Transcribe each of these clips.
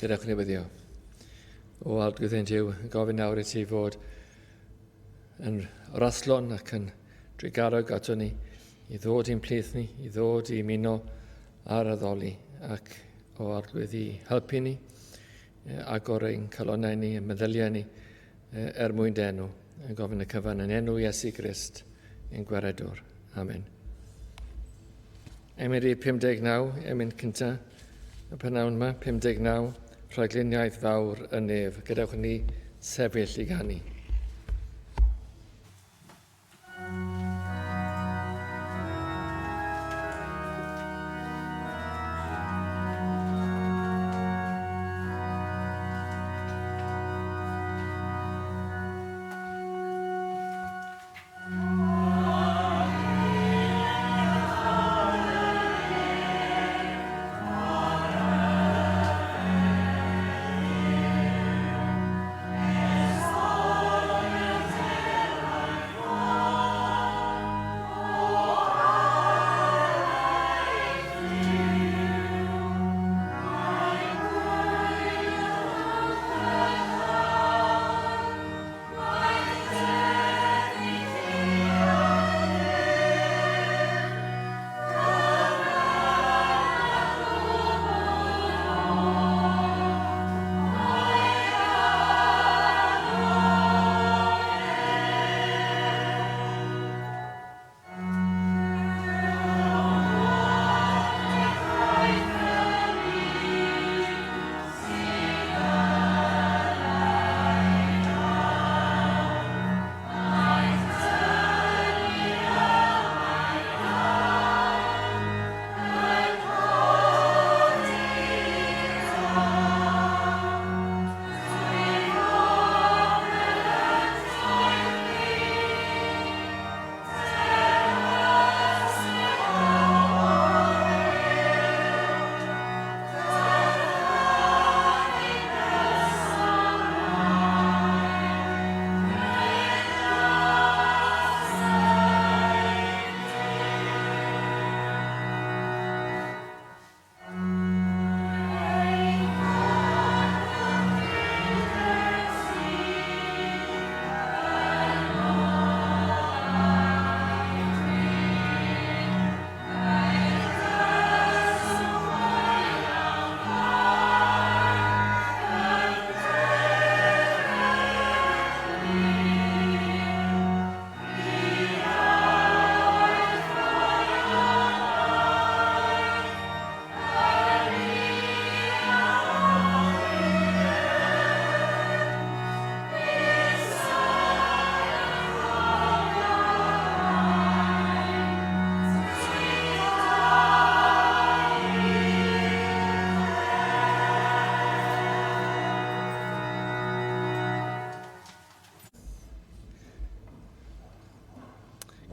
Gyda'ch newyddio. O Algwydden Dyw, gofyn nawr i ti fod yn raslon ac yn drigarog ato ni, i ddod i'n plith ni, i ddod i muno ar addoli, ac o Algwydd i helpu ni, agor ein calonau ni, meddyliau ni, mwyn denw, yn gofyn y cyfan yn enw Iesu Grist, ein gwaredwr. Amen. Emyr i 59, emyn cynta, y prynawn yma, 59, rhagluniaeth fawr y nef. Gadewch ni sefyll i ganu.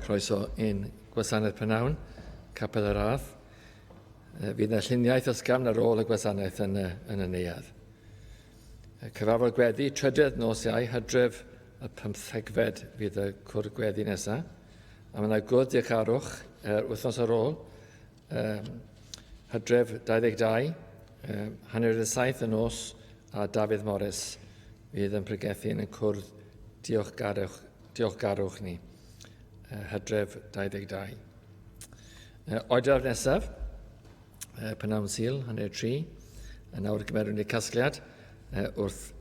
Croeso i'n gwasanaeth prynawn, Capel yr Ardd. Fydd yna lluniaeth ysgafn ar ôl y gwasanaeth yn y neuadd. Cyfarfod gweddi, trydydd nos Iau, Hydref y 15fed fydd y cwrdd gweddi nesaf. A mae yna gwrdd diocarwch wythnos ar ôl, Hydref 22, hanner y 7 y nos, a Dafydd Morris fydd yn pregethu yn y cwrdd diolchgarwch ni. Hydref 22. Oedraf nesaf, Prynawn Sul, hanner 3, nawr gymerwn i'r casgliad wrth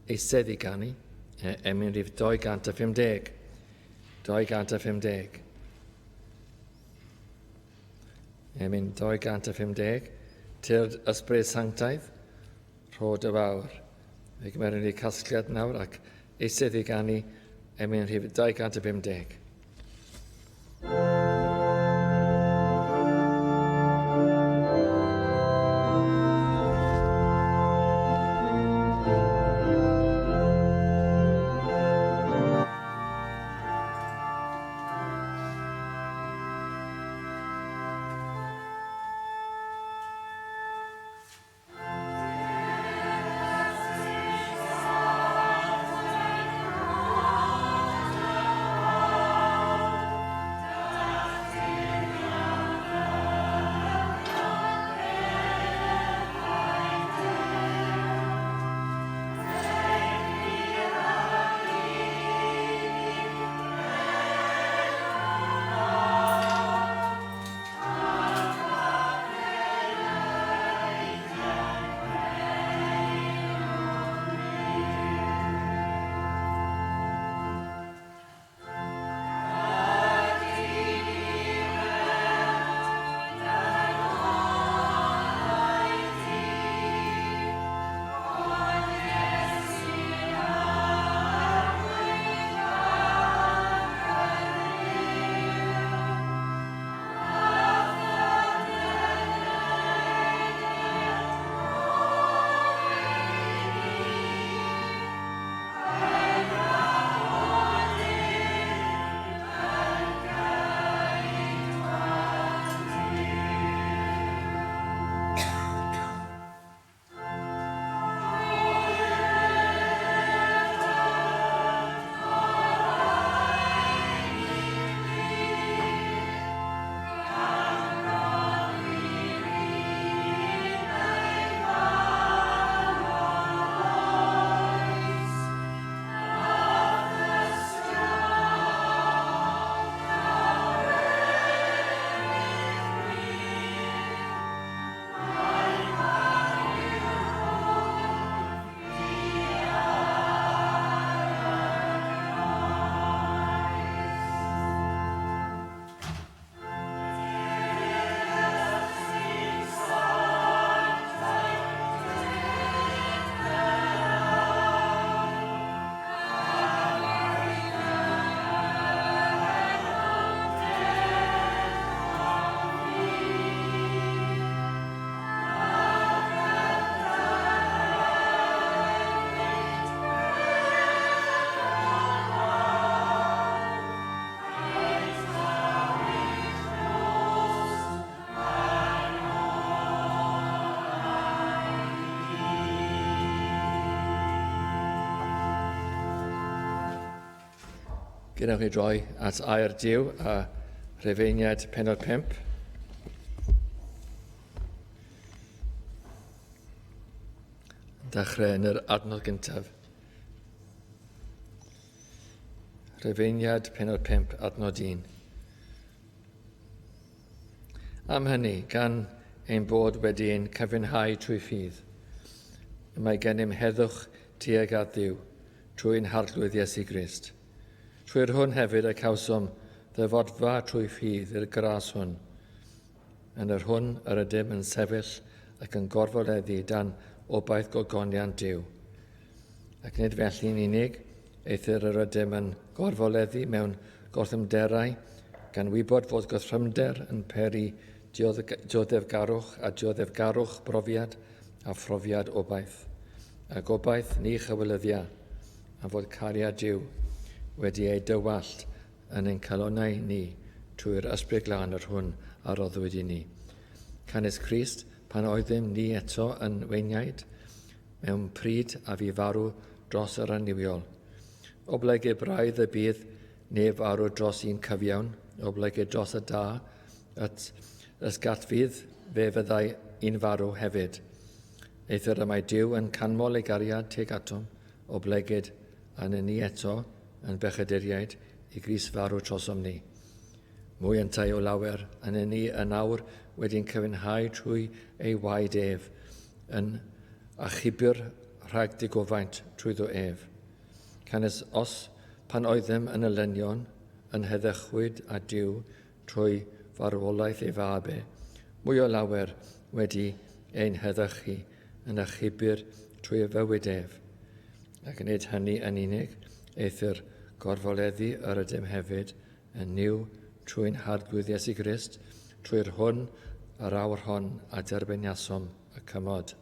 eistedd i ganu, emyn rhif 250. 250. Emyn 250. Tyrd Ysbryd Sanctaidd, Rhod y Fawr. Fe gymerwn i'r casgliad nawr ac eistedd i ganu, emyn rhif 250. Gynewch chi droi at air Duw a Rhufeiniad pennod 5. Dechrau yn yr adnod gyntaf. Rhufeiniad pennod 5, adnod 1. Am hynny, gan ein bod wedi ein cyfiawnhau trwy ffydd, mae gennym heddwch tuag at Dduw trwy'n harglwydd Iesu Grist. Trwy'r hwn hefyd y cawsom ddyfodfa trwy ffydd i'r gras hwn. Yn yr hwn yr ydym yn sefyll ac yn gorfoleddu dan obaith gogoniant Duw. Ac nid felly'n unig, eithir yr ydym yn gorfoleddu mewn gorthymderau gan wybod fod gwrthryfnder yn peri dioddefgarwch a dioddefgarwch brofiad a phrofiad obaith. Ac obaith ni chywilyddia a fod cariad Duw wedi ei dywallt yn ein calonau ni trwy'r ysbryd glân yr hwn a roddwyd i ni. Canes Crist pan oeddym ni eto yn weiniaid mewn pryd a fi farw dros yr aniwiol. Oblegu braidd y bydd neb arw dros un cyfiawn, oblegu dros y da, ysgatfydd fe fyddai un farw hefyd. Eithir y mae Duw yn canmol ei gariad tuag atom, oblegyd yn ni eto yn bechaduriaid i gris farw trosom ni. Mwy yntau o lawer yn ni yn awr wedi'n cyfiawnhau trwy ei waed ef, yn achubio'r rhag digofaint trwyddo ef. Canes os pan oeddym yn elynion yn heddychwyd a Duw trwy farwolaeth ei fabe, mwy o lawer wedi ein heddychu yn achubio'r trwy y fywyd ef. Ac nid hynny yn unig, eithir gorfoleddu yr ydym hefyd yn niw trwy'n harglwydd Iesu Grist, trwy'r hwn yr awr hon a derbeniasom y cymod.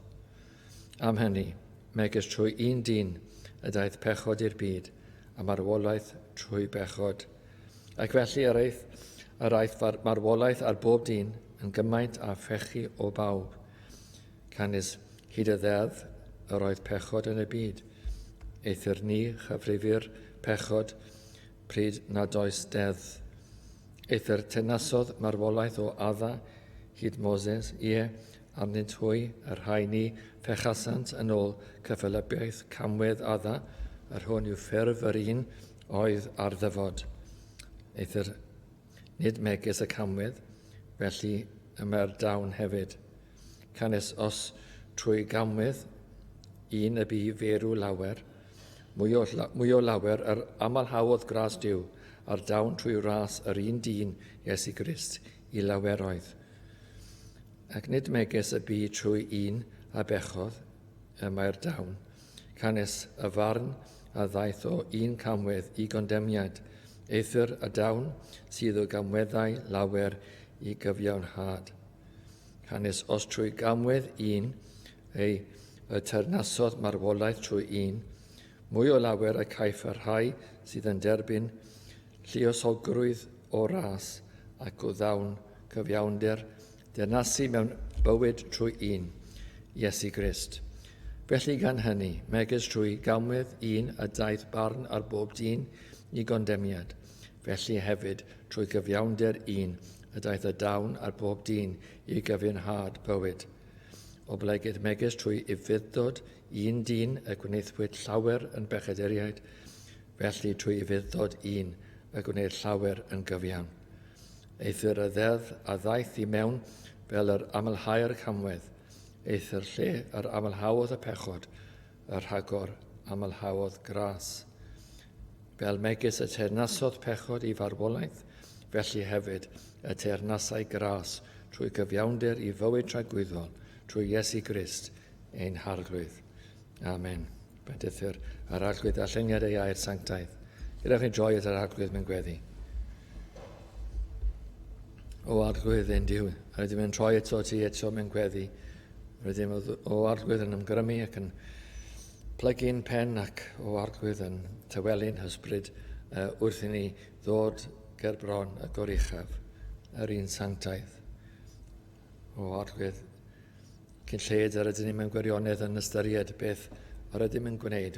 Am hynny, megis trwy un dyn y daeth pechod i'r byd a marwolaeth trwy bechod. Ac felly yr aeth marwolaeth ar bob dyn yn gymaint a phechu o bawb. Canis hyd y ddeddf yr oedd pechod yn y byd. Eithir ni chyfrifir pechod pryd nad oes deddf. Eithir tenasodd marwolaeth o adda hyd Moses, arnynt hwy yr rhai ni fechasant yn ôl cyffelybiaeth camwedd adda, yr hwn yw ffurf yr un oedd ar ddyfod. Eithir nid megis y camwedd, felly yma'r dawn hefyd. Canes os trwy gamwedd un y bu ferw lawer, mwy o lawer yr amalhawodd gras Duw ar dawn trwy ras yr un dyn Iesu Grist i laweroedd. Ac nid megis y bu trwy un a bechodd y mae'r dawn, canes y farn a ddaeth o un camwedd i gondemniad, eithir y dawn sydd o gamweddau lawer i gyfiawnhad. Canes os trwy gamwedd un y ternasodd marwolaeth trwy un, mwy o lawer y caiff y rhai sydd yn derbyn lluosogrwydd o ras ac o ddawn cyfiawnder dernasu mewn bywyd trwy un, Iesu Grist. Felly gan hynny, megis trwy gamwedd un y daeth barn ar bob dyn i gondemniad, felly hefyd trwy gyfiawnder un y daeth y dawn ar bob dyn i gyfiawnhad bywyd. Oblegyd megis trwy ufuddod un dyn y gwneithwyd llawer yn bechaduriaid, felly trwy ufuddod un y gwneud llawer yn gyfiawn. Eithir y ddeddf a ddaeth i mewn fel yr amalhau'r camwedd, eithir lle yr amalhawodd y pechod, yr rhagor amalhawodd gras. Fel megis y ternasodd pechod i farwolaeth, felly hefyd y ternasau gras trwy gyfiawnder i fywyd tragwyddol, trwy Iesu Grist, ein harglwydd. Amen. Bendythir yr arglwydd a lluniad ei air sanctaidd. Gyda'ch chi'n droi at yr arglwydd mewn gweddi. O arglwydd ein Duw, rydym yn troi eto ti eto mewn gweddi. Rydym o arglwydd yn ymgrymu ac yn plygu'n pen ac o arglwydd yn tawelu'n hysbryd wrth i ni ddod ger bron y goruchaf, yr un sanctaidd. O arglwydd cyn lled ar ydym ni mewn gwirionedd yn ystyried beth ar ydym yn gwneud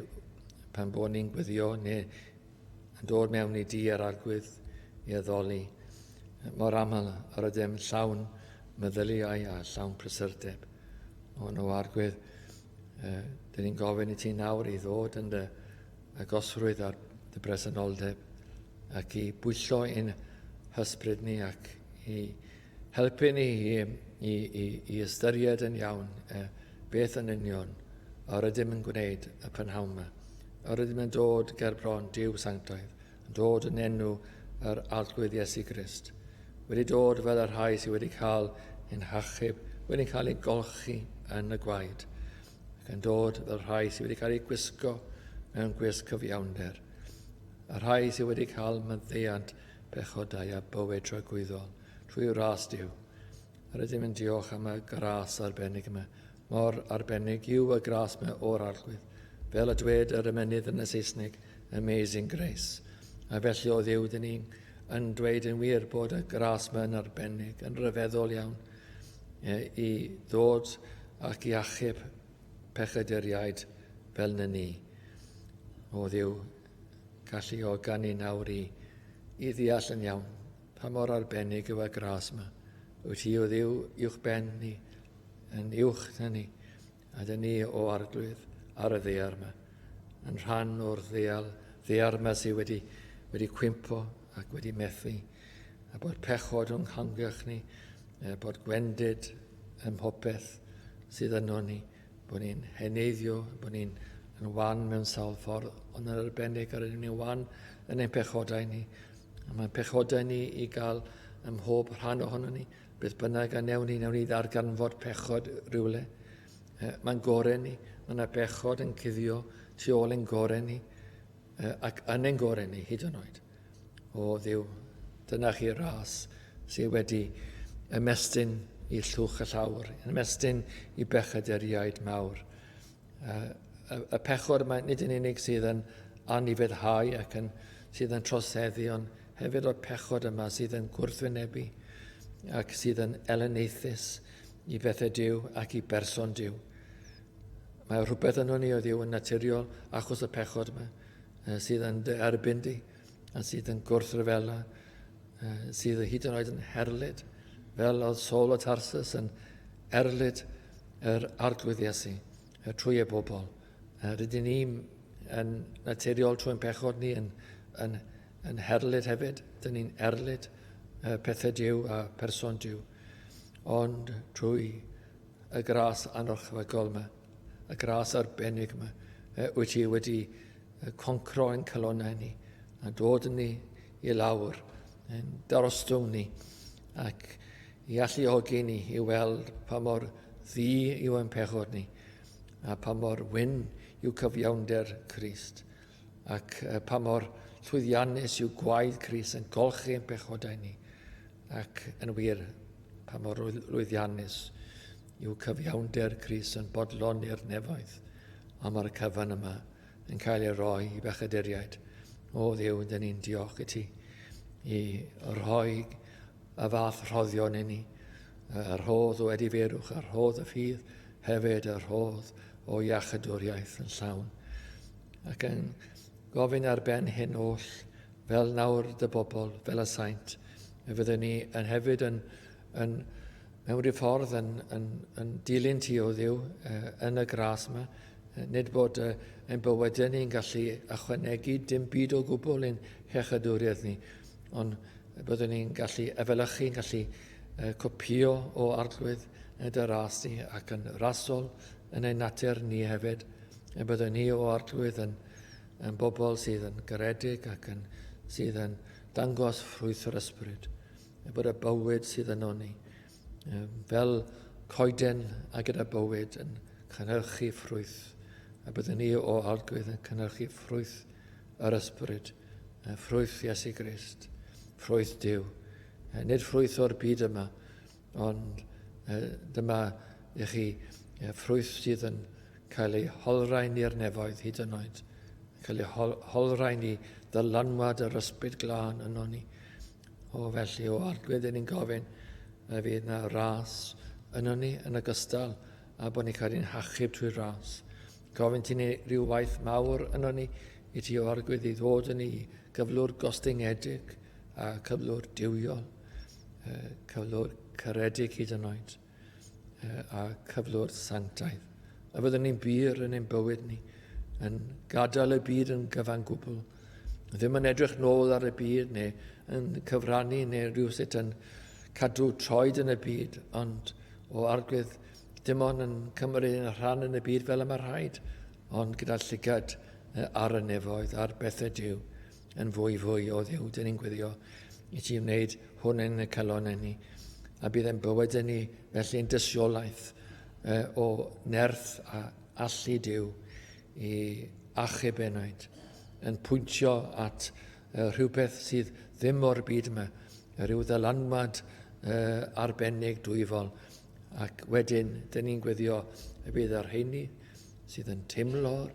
pan bod ni'n gweddio neu yn dod mewn i di ar arglwydd i addoli. Mor aml ar y dim llawn meddyliau a llawn prysurdeb. Ond o arglwydd, dyn ni'n gofyn i ti nawr i ddod yn dy agosrwydd ar dy bresenoldeb ac i bwyllo ein hysbryd ni ac i helpu ni i ystyried yn iawn beth yn union ar ydym yn gwneud y prynhawn yma. Ar ydym yn dod ger bron Duw Sanctaidd, yn dod yn enw yr arglwydd Iesu Grist. Wedi dod fel yr rhai sydd wedi cael ein hachub, wedi cael ei golchi yn y gwaed. Ac yn dod fel rhai sydd wedi cael ei gwisgo mewn gwisg cyfiawnder. Y rhai sydd wedi cael maddeuant pechodau a bywyd tragwyddol trwy ras Duw. Ar ydym yn diolch am y gras arbennig yma. Mor arbennig yw y gras yma o'r arglwydd. Fel y dwed yr ymenydd yn y Saesneg, Amazing Grace. A felly o Dduw, dyn ni'n dweud yn wir bod y gras yma yn arbennig, yn ryfeddol iawn, i ddod ac i achub pechaduriaid fel na ni. O Dduw, gallu o gan i nawr i ddeall yn iawn pa mor arbennig yw y gras yma. Wyt ti o Dduw uwch ben ni, yn uwch na ni, a dyn ni o arglwydd ar y ddear yma, yn rhan o'r ddear yma sydd wedi cwympo ac wedi methu, a bod pechod o'n hangach ni, bod gwendid ym mhopeth sydd yno ni, bod ni'n heneiddio, bod ni'n wan mewn sawl ffordd, ond yn arbennig ar ni'n wan yn ein pechodau ni. A mae pechodau ni i gael ym mhob rhan ohono ni, beth bynnag a newn ni ddarganfod pechod rywle. Mae'n gorau ni, mae'n bechod yn cuddio tu ôl ein gorau ni, ac yn ein gorau ni hyd yn oed. O Dduw, dyna chi ras sydd wedi ymestyn i llwch y llawr, ymestyn i bechaduriaid mawr. Y pechod yma nid yn unig sydd yn anifeddhau ac sydd yn troseddu, ond hefyd o'r pechod yma sydd yn gwrthwynebu ac sydd yn eleneithus i bethau Duw ac i berson Duw. Mae rhywbeth yno ni o Dduw yn naturiol achos y pechod yma, sydd yn erbyn di a sydd yn gwrthryfela, sydd hyd yn oed yn herlyd, fel oedd Saul o Tarsus yn erlyd yr arglwydd Iesu trwy y bobl. Rydyn ni yn naturiol trwy'n pechod ni yn herlyd hefyd. Dyn ni'n erlyd pethau Duw a person Duw. Ond trwy y gras anorchfygol yma, y gras arbennig yma, wyt ti wedi concro ein calonau ni a dod yn ni i lawr, yn darostwng ni ac i alluogi ni i weld pa mor ddi yw ein pechod ni a pa mor wyn yw cyfiawnder Crist ac pa mor llwyddiannus yw gwaed Crist yn golchi ein pechodau ni ac yn wir pa mor lwyddiannus yw cyfiawnder Crist yn bodlon i'r nefoedd a mae'r cyfan yma yn cael ei roi i bechaduriaid. O Dduw, dyn ni'n diolch i ti i rhoi y fath rhoddion i ni, yr rhodd o edifeirwch, yr rhodd y ffydd, hefyd yr rhodd o iachadwriaeth yn llawn. Ac yn gofyn ar ben hyn oll, fel nawr dy bobl, fel y saint, y fyddwn ni hefyd yn mewn rhyw ffordd yn dilyn ti o Dduw yn y gras yma, nid bod ein bywydau ni'n gallu ychwanegu dim byd o gwbl ein chechadwriaeth ni, ond byddwn ni'n gallu efelychu, gallu copio o arglwydd dy ras ni ac yn rasol yn ein natur ni hefyd. Byddwn ni o arglwydd yn bobl sydd yn garedig ac sydd yn dangos ffrwyth yr ysbryd. Bod y bywyd sydd yno ni, fel coeden a gyda bywyd yn cynhyrchu ffrwyth. A byddwn ni o arglwydd yn cynhyrchu ffrwyth yr ysbryd, ffrwyth Iesu Grist, ffrwyth Duw. Nid ffrwyth o'r byd yma, ond dyma i chi ffrwyth sydd yn cael ei holrain i'r nefoedd hyd yn oed, cael ei holrain i ddylanwad yr ysbryd glân yno ni. O felly o arglwydd yn ni'n gofyn y fydd yna ras yno ni yn ogystal a bod ni'n cael ein hachub trwy ras. Gofyn ti ni rhyw waith mawr yno ni i ti o arglwydd i ddod yn ei gyflwr gostyngiedig a cyflwr diwiol, cyflwr caredig hyd yn oed, a cyflwr sanctaidd. A fyddwn ni'n byr yn ein bywyd ni, yn gadael y byd yn gyfan gwbl, ddim yn edrych nôl ar y byd neu yn cyfrannu neu rhywsut yn cadw troed yn y byd, ond o arglwydd dim ond yn cymryd yn rhan yn y byd fel y mae rhaid, ond gyda llygad ar y nefoedd, ar bethau Duw, yn fwy o Dduw. Dyn ni'n gweddio i ti wneud hwn yn y calonau ni, a bydd yn bywyd yn ni felly'n dysiolaeth o nerth a allu Duw i achub enaid, yn pwyntio at rhywbeth sydd ddim o'r byd yma, rhyw ddylanwad arbennig dwyfol, ac wedyn, dyn ni'n gweddio y bydd ar rheini sydd yn teimlo'r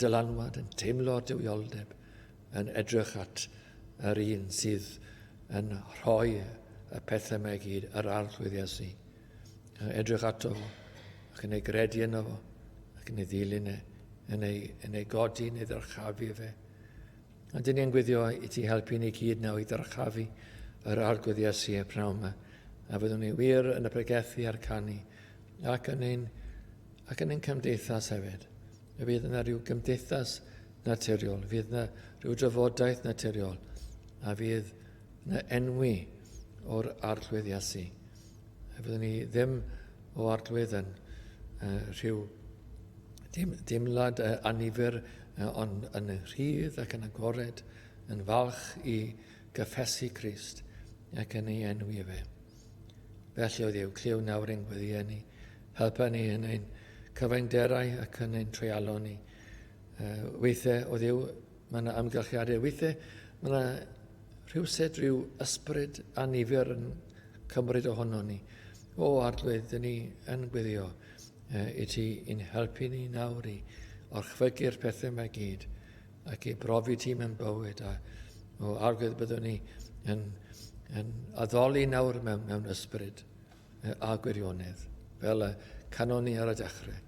dylanwad, yn teimlo'r dywioldeb, yn edrych at yr un sydd yn rhoi y pethau yma i gyd, yr arglwydd Iesu. Edrych ato fo, ac yn ei gredu yno fo, ac yn ei ddilyn yn ei godi, yn ei ddyrchafu fe. A dyn ni'n gweddio i ti helpu ni gyd nawr i ddyrchafu yr arglwydd Iesu y pnawn yma, a fyddwn ni wir yn y pregethu a'r canu, ac yn ein cymdeithas hefyd. Y bydd yna rhyw gymdeithas naturiol, fydd yna rhyw drafodaeth naturiol, a fydd yna enwi o'r arglwydd Iesu. Fyddwn ni ddim o arglwydd yn rhyw dimlad anifyr, ond yn y rhydd ac yn agored, yn falch i gyffesu Crist ac yn ei enwi fe. Felly o Dduw, cliw nawr ein gweddi ni, helpa ni yn ein cyfainderau ac yn ein treialon ni. Weithiau o Dduw, mae yna amgylchiadau, weithiau mae yna rhyw ysbryd anifyr yn cymryd ohono ni. O arglwydd, dyn ni yn gweddio i ti i'n helpu ni nawr i orchfygu'r pethau yma gyd ac i brofi ti mewn bywyd. A o arglwydd byddwn ni yn addoli nawr mewn ysbryd a gwirionedd, fel y canoni ar y dechrau,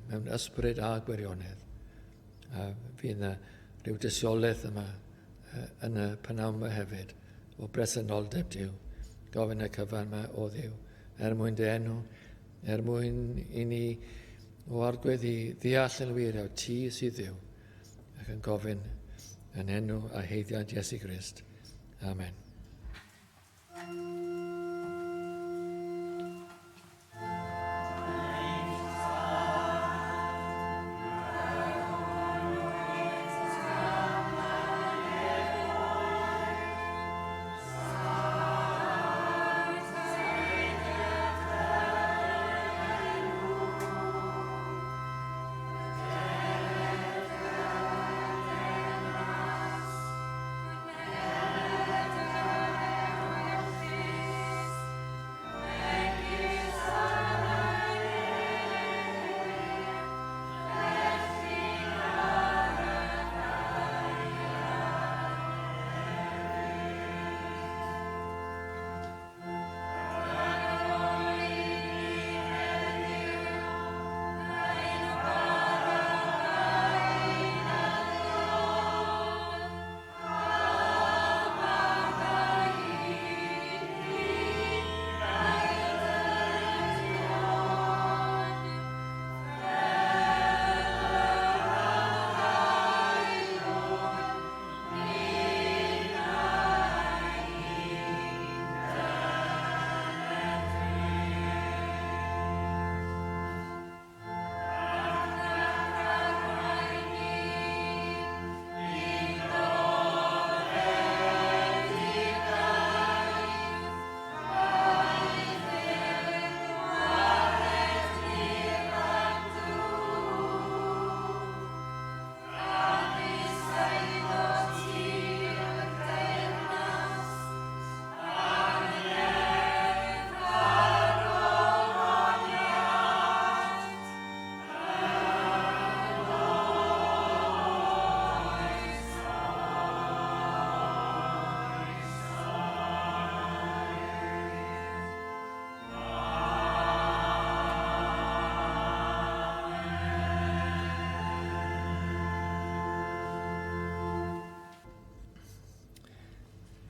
mewn ysbryd a gwirionedd. A fydd yna rhyw dysiolaeth yma yn y pnawn yma hefyd o bresenoldeb Duw, gofyn y cyfan yma o Dduw, mwyn dy enw, mwyn i ni o arglwydd i ddeall yn wir o ti sydd Dduw, ac yn gofyn yn enw a heiddiad Iesu Grist. Amen.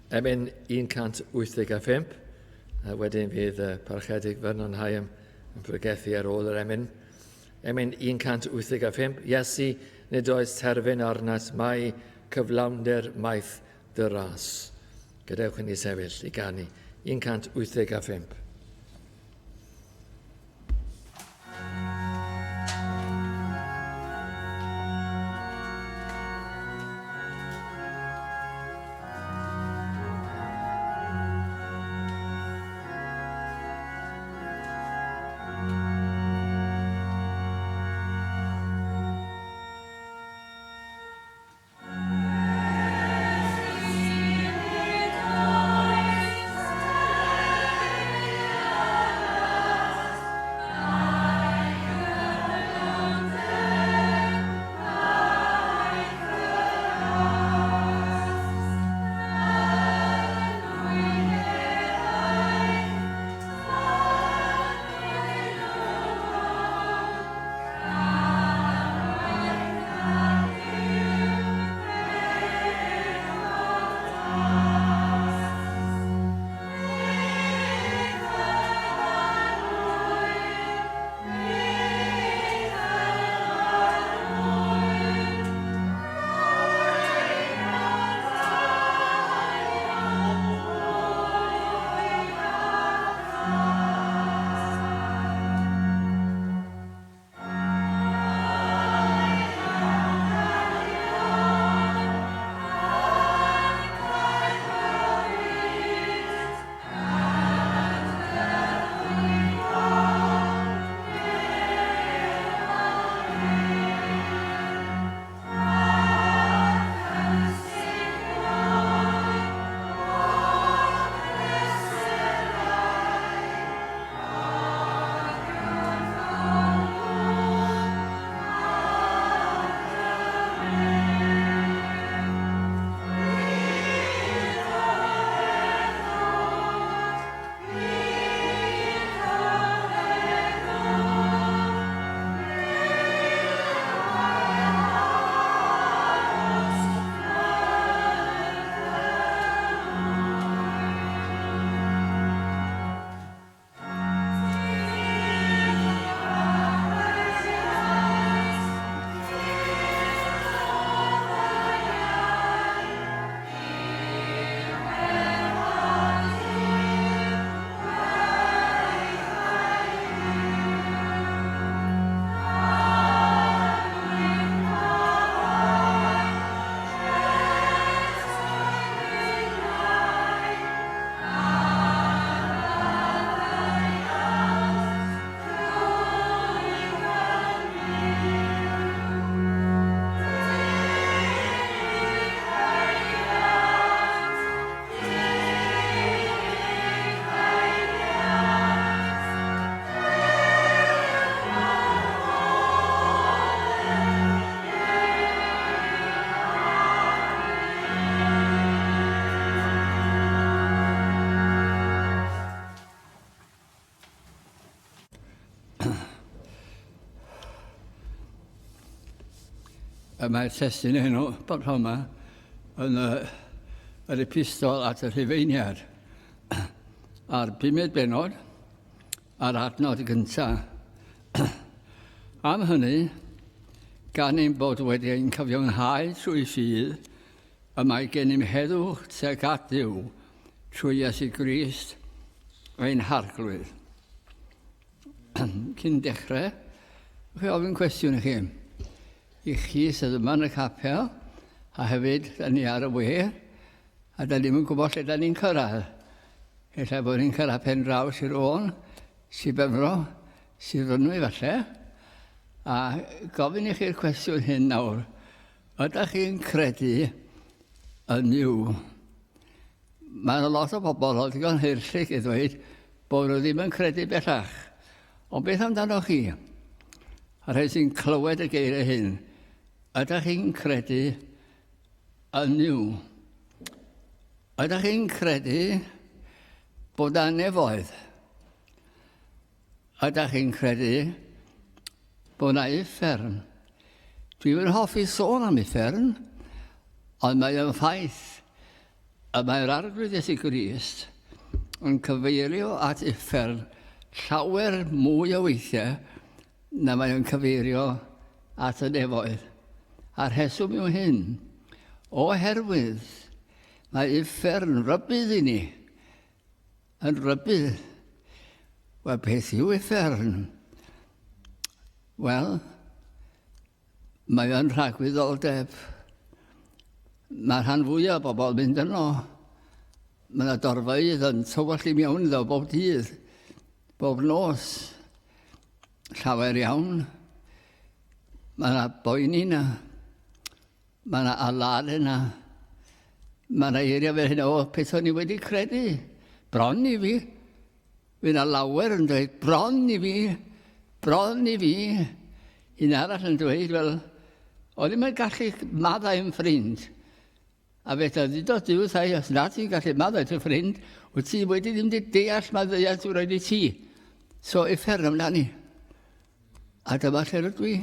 Emyn 185, a wedyn fydd parchedig Vernon Hyam yn pregethu ar ôl yr emyn. Emyn 185, Iesu, nid oes terfyn arnat, mae cyflawnder maith dy ras. Gadewch i ni sefyll i ganu 185. Mae'r testyn enw bod hwnna yn yr epistol at y Rhufeiniad a'r 5 benod a'r adnod gyntaf. Am hynny, gan ein bod wedi ein cyfiawnhau trwy ffydd, y mae gennym heddwch tuag at Duw trwy Iesu Grist ein harglwydd. Cyn dechrau, chi ofyn cwestiwn i chi. I chi sydd yma yn y capel, a hefyd da ni ar y we, a da ni'n gwybod lle da ni'n cyrraedd. Ella bod ni'n cyrraedd pen draw Sir Owen, Sir Benfro, Sir Fynwy falle, a gofyn i chi'r cwestiwn hyn nawr. Ydych chi'n credu yn Duw? Mae'n lot o bobl o digon hirllig i ddweud bod nhw ddim yn credu bellach. Ond beth amdano chi? A rhaid sy'n clywed y geiriau hyn. Ydych chi'n credu yn Duw? Ydych chi'n credu bod yna nefoedd? Ydych chi'n credu bod yna uffern? Dwi'n hoffi sôn am uffern, ond mae yn ffaith A mae'r arglwydd Iesu Grist yn cyfeirio at uffern llawer mwy o weithiau na mae yn cyfeirio at y nefoedd. A'r rheswm yw hyn, oherwydd mae uffern rybydd i ni, yn rybydd. Wel, beth yw uffern? Wel, mae yn rhagwyddoldeb. Mae'r rhan fwyaf o bobl mynd yno. Mae yna dorfeydd yn tywall i mewn iddo bob dydd, bob nos. Llawer iawn. Mae yna boeni yna. Mae yna alad yna. Mae yna eiriau fel hyn o peth o'n i wedi credu. Bron i fi. Fydd yna lawer yn dweud, bron i fi. Bron i fi. Un arall yn dweud, wel, o'n i'n gallu maddau'n ffrind. A feth oedd dod diw, thai, os na ti'n gallu maddau dy ffrind, wyt ti wedi ddim wedi deall maddeuad sy'n rhaid i ti. So, uffern ymlaen ni. A dyma lle rydw i.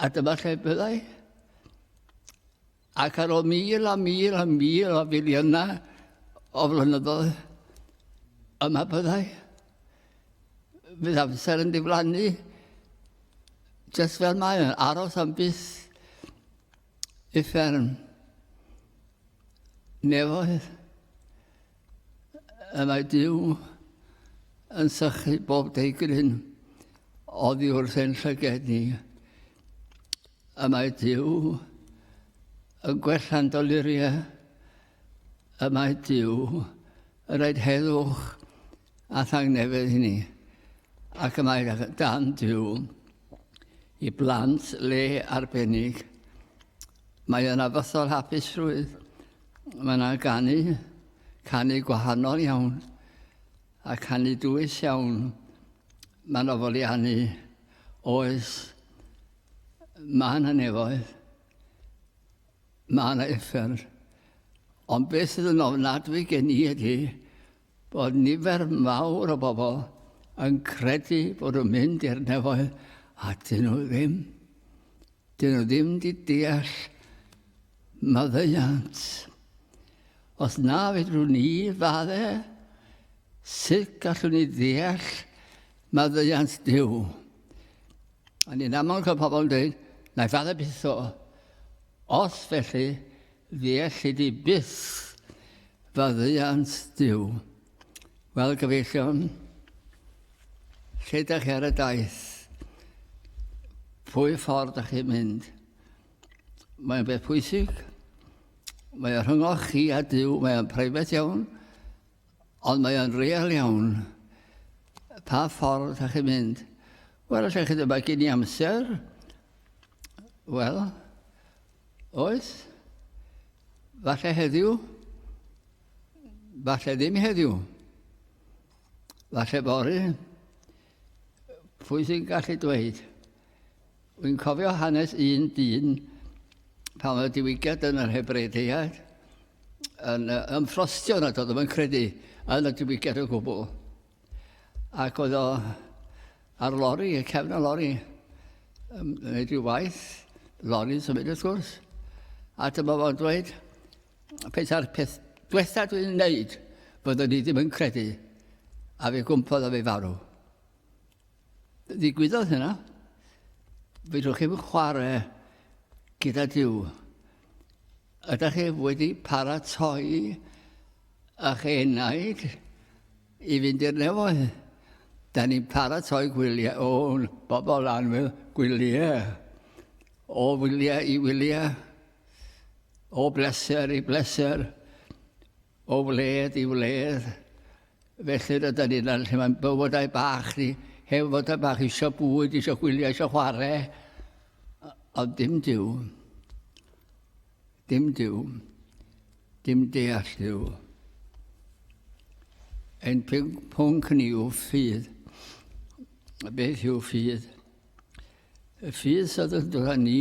A dyma lle byddai. Ac ar ôl mil a mil a mil o filiynau o flynyddoedd, yma byddai. Fydd amser yn diflannu. Just fel mae yn aros am byth. Uffern. Nefoedd. Y mae Duw yn sychu bob deigryn oddi wrth ein llyged ni. Y mae Duw yn gwellan doluriau. Y mae Duw yn rhaid heddwch a thangnefedd i ni. Ac y mae dan Duw i blant le arbennig. Mae yna fythol hapusrwydd. Mae yna canu gwahanol iawn, a canu dwys iawn. Mae yna foliannu oes. Mae yna nefoedd. Mae yna uffern. Ond beth sydd yn ofnadwy gen i ydy bod nifer mawr o bobl yn credu bod nhw'n mynd i'r nefoedd, a dyn nhw ddim. Dyn nhw ddim di deall maddeuant. Os na fedrwn ni faddau, sut gallwn ni ddeall maddeuant Duw? A ni'n aml cael pobl yn dweud, na i faddau byth o. Os felly, ddeall i di byth faddeuant Duw. Wel, gyfeillion, lle ydych chi ar y daith? Pwy ffordd ydych chi'n mynd? Mae'n beth pwysig. Mae'n rhyngoch chi a Duw, mae'n preifat iawn, ond mae'n real iawn. Pa ffordd ydych chi'n mynd? Wel, allai chi ddim gen i amser. Wel, oes? Falle heddiw? Falle ddim heddiw? Falle bori? Pwy sy'n gallu dweud? Wy'n cofio hanes un dyn pan oedd diwygiad yn yr Hebreideiaid yn ymffrostio nad oedd yn credu yn y diwygiad o gwbl. Ac oedd o ar lori, y cefn y lori, yn gwneud i'w waith, lori'n symud wrth gwrs. A dyma fo'n dweud, peth diwetha dwi'n wneud, byddwn ni ddim yn credu, a fi gwmpodd a fi farw. Ddigwyddodd hynna. Fydwch chi'n chwarae gyda Duw. Ydych chi wedi paratoi eich enaid i fynd i'r nefoedd? Da ni'n paratoi gwyliau, bobl anwyl, gwyliau. O wyliau i wyliau. O bleser i bleser. O wledd i wledd. Felly rydyn ni'n lle mae'n bywydau bach ni, hefyd y bach eisiau bwyd, eisiau gwyliau, eisiau chwarae. Ond dim Duw. Dim Duw. Dim deall Duw. Ein pwnc ni yw ffydd. Beth yw ffydd? Y ffydd sydd yn dod â ni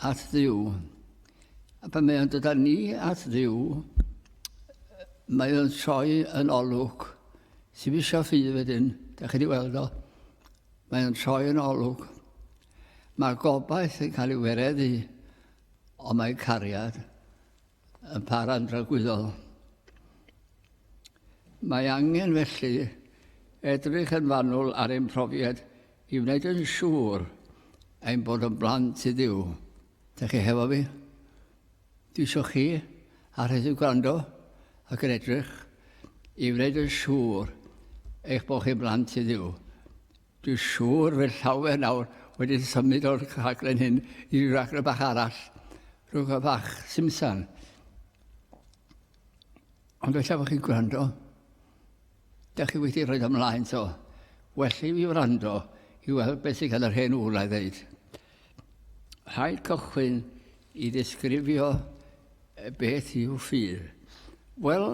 at Dduw. A pan mae'n dod â ni at Dduw, mae'n troi yn olwg. Sy'n eisiau ffydd wedyn, da chi wedi weld o. Mae'n troi yn olwg. Mae'r gobaith yn cael ei wereddu, ond mae'n cariad. yn para'n dragwyddol. Mae angen felly edrych yn fanwl ar ein profiad i wneud yn siŵr ein bod yn blant i Dduw. Dych chi hefo fi? Dwi isio chi a rhaid gwrando ac yn edrych i wneud yn siŵr eich bod chi'n blant i Dduw. Dwi'n siŵr fe llawer nawr wedi symud o'r rhaglen hyn i rhaglen bach arall, rhywbeth bach Simsan. Ond felly bod chi'n gwrando, ydych chi wedi rhoi ymlaen to. Well i fi wrando i weld beth sy'n cael yr hen wla i ddeud. Rhaid cychwyn i ddisgrifio beth yw ffydd. Wel,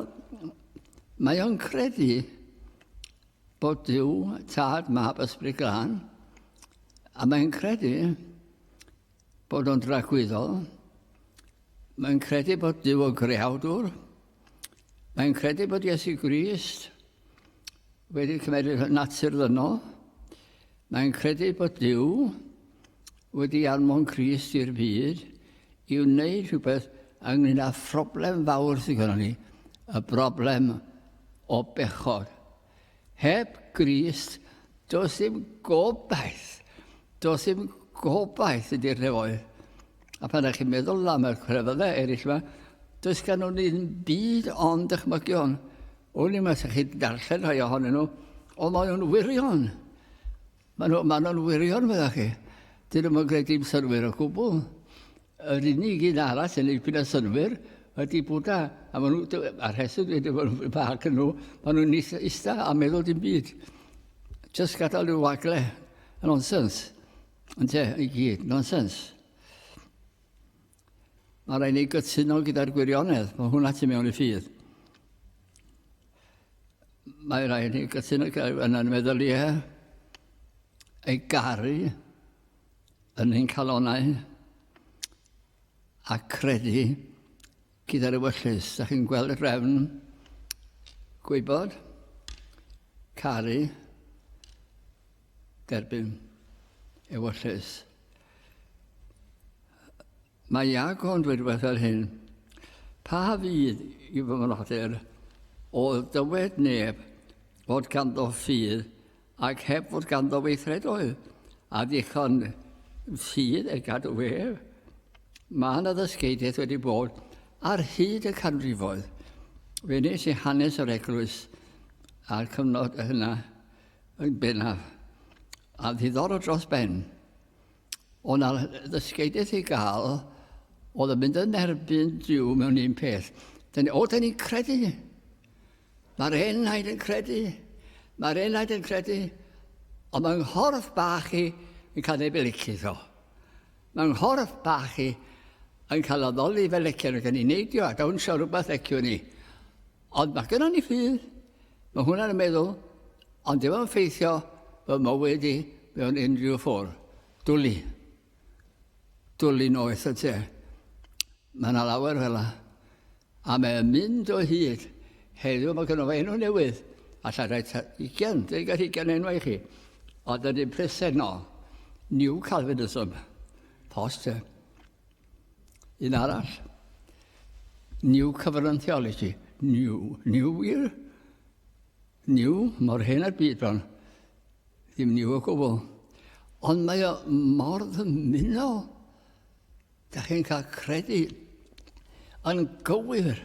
mae o'n credu bod Duw, Tad, Mab, Ysbryd Glân, a mae'n credu bod o'n dragwyddol, mae'n credu bod Duw o greawdwr, mae'n credu bod Iesu Grist wedi cymryd natur ddynol, mae'n credu bod Duw wedi anfon Crist i'r byd i wneud rhywbeth ynglyn â phroblem fawr sydd gyda ni, y broblem o bechod. Heb Grist, does dim gobaith. Does dim gobaith ydy'r nefoedd. A pan ydych chi'n meddwl am y crefyddau eraill yma, does gan nhw ddim byd ond dychmygion. O'n i'n meddwl chi darllen rhai ohonyn nhw, ond maen nhw'n wirion. Maen nhw'n wirion, meddwl chi. Dyn nhw'n gwneud dim synwyr o gwbl. Yr unig un arall yn ei byd y synwyr ydy bod a maen nhw, a'r rheswm wedi bod nhw'n bach yn nhw, maen nhw'n ista a meddwl dim byd. Just gadael nhw wagle. Nonsens. Yn te, i gyd, nonsens. Mae rhaid ni gytuno gyda'r gwirionedd, mae hwnna ti mewn i ffydd. Mae rhaid ni gytuno yn meddyliau, ei garu yn ein calonau a credu gyda'r ewyllus. Da chi'n gweld y drefn, gwybod, caru, derbyn, ewyllus. Mae Iagon dweud rhywbeth fel hyn. Pa fydd i fy mrodyr o dywed neb fod ganddo ffydd ac heb fod ganddo weithredoedd a ddichon ffydd e gadw wef. Mae yna ddysgeidiaeth wedi bod ar hyd y canrifoedd. Fe nes i hanes yr eglwys a'r cyfnod yna yn bennaf a ddiddorol dros ben. Ond ar ddysgeidiaeth i gael oedd yn mynd yn erbyn Duw mewn un peth. Da ni'n credu. Mae'r enaid yn credu. Mae'r enaid yn credu. Ond mae'n nghorff bach i yn cael ei belicydd o. Mae'n nghorff bach i yn cael addoli fel lecen ac yn ei neidio a dawnsio rhywbeth ecio ni. Ond mae gyda ni ffydd. Mae hwnna'n meddwl, ond dim yn ffeithio fy mywyd i mewn unrhyw ffordd. Dwlu. Dwlu noeth y te. Mae yna lawer fel yna. A mae'n mynd o hyd. Heddiw mae gyda fe enw newydd. A lla rhaid 20 enw i chi. Ond ydy'n presennol. New Calvinism. Post. Un arall. New Covenant Theology. New wir. New, mor hen ar byd bron. Ddim new o gwbl. Ond mae o mor ddymunol. Da chi'n cael credu yn gywir.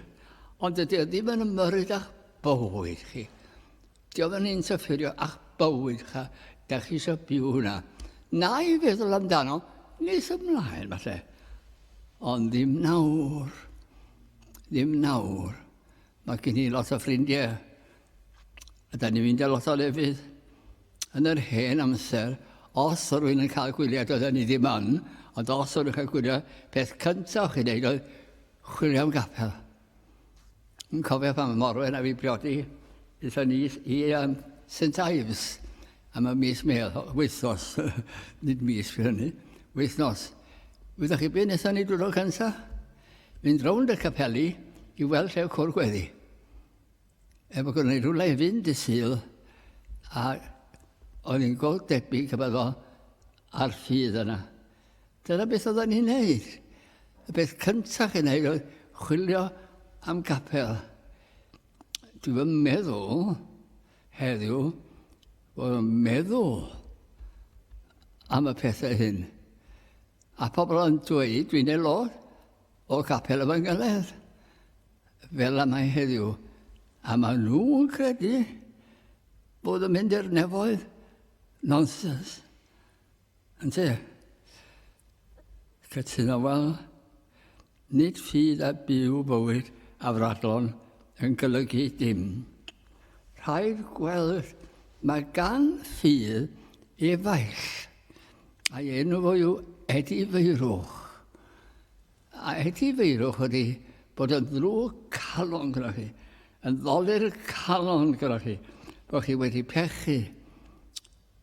Ond ydy o ddim yn ymyrryd a'ch bywyd chi. Diolch yn interfferio a'ch bywyd chi. Da chi eisiau byw hwnna. Na i feddwl amdano, nes ymlaen falle. Ond ddim nawr. Ddim nawr. Mae gen i lot o ffrindiau. A da ni'n mynd â lot o lefydd. Yn yr hen amser, os o rwy'n yn cael gwyliau, doedden ni ddim yn, ond os o rwy'n cael gwyliau, peth cyntaf chi'n neud oedd chwilio am gapel. Yn cofio pan mae Morwen a fi briodi, eithon ni i St Ives am y mis Mel, wythnos, nid mis fi hynny, wythnos. Wyddoch chi beth nesaf ni drwy'r cyntaf? Fynd rownd y capeli i weld lle o cwr gweddi. Efo gwrdd ni rhywle i fynd y Sul, a oedd hi'n gweld debyg cyfod o ar ffydd yna. Dyna beth oedden ni'n neud. Y beth cyntaf chi'n neud oedd chwilio am gapel. Dwi'n meddwl heddiw bod yn meddwl am y pethau hyn. A pobl yn dweud, dwi'n aelod o gapel yma'n gyledd. Fel am ei heddiw. A maen nhw'n credu bod yn mynd i'r nefoedd nonsens. Ynte? Cytuno, wel, nid ffydd a byw bywyd afradlon yn golygu dim. Rhaid gweld mae gan ffydd efaill. A'i enw fo yw Edi Feirwch. A Edi Feirwch ydy bod yn ddrwg calon gyda chi, yn ddoli'r calon gyda chi, bod chi wedi pechu,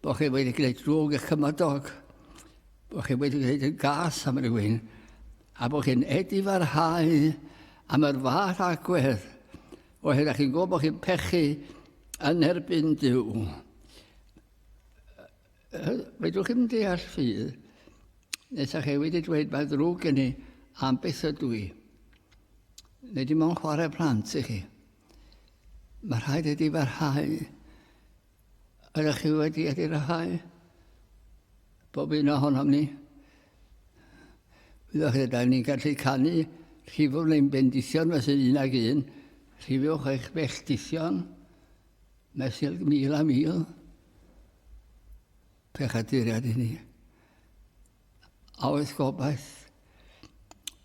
bod chi wedi gwneud drwg eich cymydog, bod chi wedi gwneud yn gas am rywun, a bod chi'n edifarhau am yr fath agwedd, oherwydd chi'n gwybod bod chi'n pechu yn erbyn Duw. Fedrwch chi'n deall ffydd, nes chi wedi dweud mae ddrwg gen i am beth ydw i. Neu dim ond chwarae plant i chi. Mae rhaid edifarhau. Ydych chi wedi edifarhau? Bob un ohonom ni. Fyddwch chi da ni'n gallu canu rhifwr neu'n bendithion fes yn un ag un. Rhifiwch eich belltithion mesul mil a mil. Pechaduriad i ni. Oes gobaith.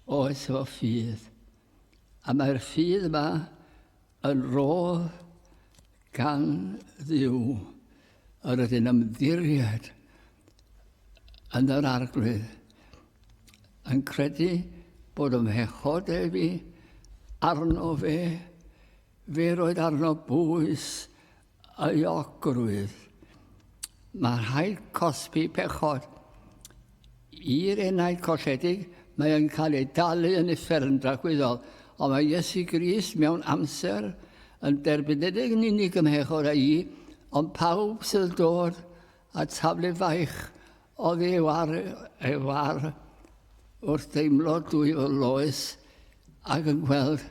Oes o ffydd. A mae'r ffydd yma yn rodd gan Dduw yr ydyn ymddiried yn yr arglwydd yn credu bod ym mhechodau fi arno fe roedd arno bwys a iogrwydd. Mae rhaid cosbi pechod. I'r enaid colledig, mae yn cael ei dalu yn uffern dragwyddol, ond mae Iesu Grist mewn amser yn derbyn nid yn unig ymhechod â i, ond pawb sydd dod a taflu faich o ddewar wrth deimlo dwy o loes ac yn gweld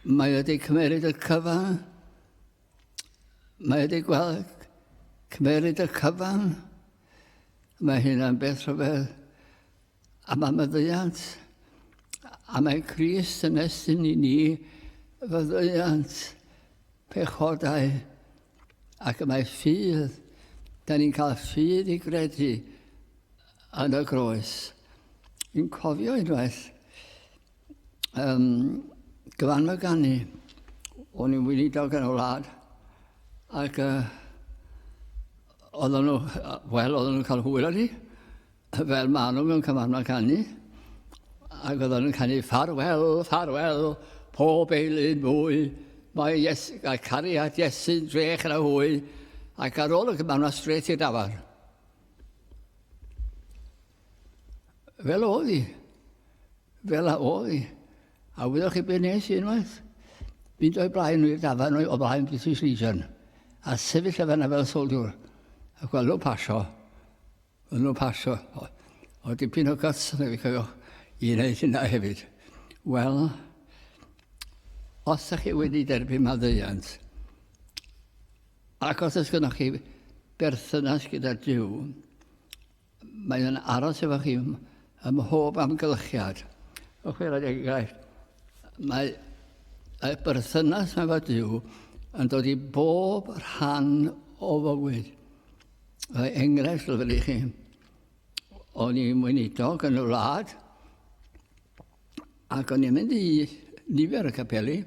mae wedi cymeryd y cyfan. Mae wedi gweld cymeryd y cyfan. Mae hynna'n beth rhyfedd. A mae myddeiant. A mae Crist yn estyn i ni fyddeiant pechodau. Ac mae ffydd. Da ni'n cael ffydd i gredu yn y groes. Dwi'n cofio unwaith. Gyfan Magani. O'n i'n weinidog yn y wlad. Ac oedden nhw'n cael hwyl â ni, fel maen nhw mewn Cyfan Magani. Ac oedden nhw'n canu ffarwel, ffarwel, pob eilyn mwy. Mae cariad Iesu'n drech yn y hwy. Ac ar ôl y Cyfan Magani straight i'r dafar. Fel oedd hi. Fel oedd hi. A wyddwch chi be nes i unwaith? Fynd o'i blaen nhw i'r dafar o blaen British Legion. A sefyll y fanna fel soldiwr. A gweld nhw pasio. Gweld nhw pasio. O dipyn o guts yn ei cofio i wneud hynna hefyd. Wel, os ydych chi wedi derbyn maddeuant, ac os ydych chi berthynas gyda Duw, mae'n aros efo chi ym mhob amgylchiad. O chwilio gair. Mae y berthynas efo Duw yn dod i bob rhan o fywyd. Fe enghraifft fel i chi. O'n i'n weinidog yn y wlad, ac o'n i'n mynd i nifer y capeli,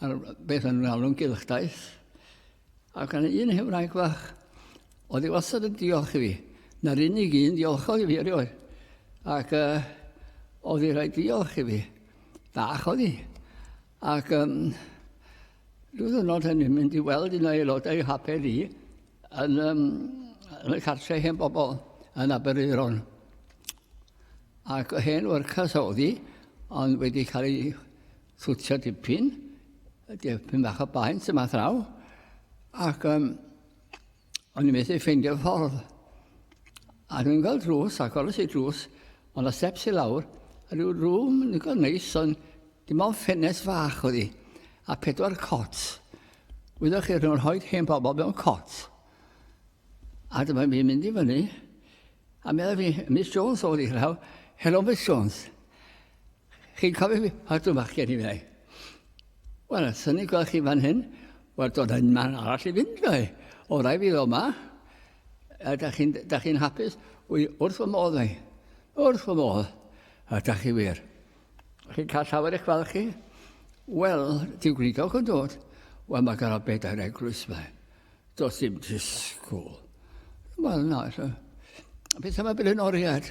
ar beth yn alw'n gylchdaeth, ac yn un Hewraig fach, oedd i wastad yn diolch i fi. Na'r unig un diolchog i fi erioed. Ac oedd i rhaid diolch i fi. Bach oedd i. Ac rhyw ddynod hynny'n mynd i weld un o aelodau hapel i yn y cartref hen bobl yn Aberaeron. Ac hen wyrcas oedd hi, ond wedi cael ei thwtio dipyn bach o baint yma thraw. Ac o'n i'n methu ffeindio ffordd. A dwi'n gweld drws, a gweld y drws, ond y steps i lawr, ryw rŵm yn ygol neis, ond dim ond ffenest fach oedd hi, a 4 cot. Wyddoch chi rhywun rhoi hen bobl mewn cot. A dyma mi'n mynd i fyny, a meddwl fi, Miss Jones oedd hi llaw, hello Miss Jones. Chi'n cofio fi? A dwi'n bach gen i fi. Wel, syni gweld chi fan hyn, wel, doedd yn man arall i fynd fe. O rai fi ddod yma, a da chi'n hapus, wrth fy modd fe. Wrth fy modd. A da chi wir. Chi'n cael llawer eich gweld chi? Wel, ti'n gwrigawch yn dod. Wel, mae gan o 4 eglwys fe. Does dim disgwyl. Wel, na. Beth yma bydd yn oriad?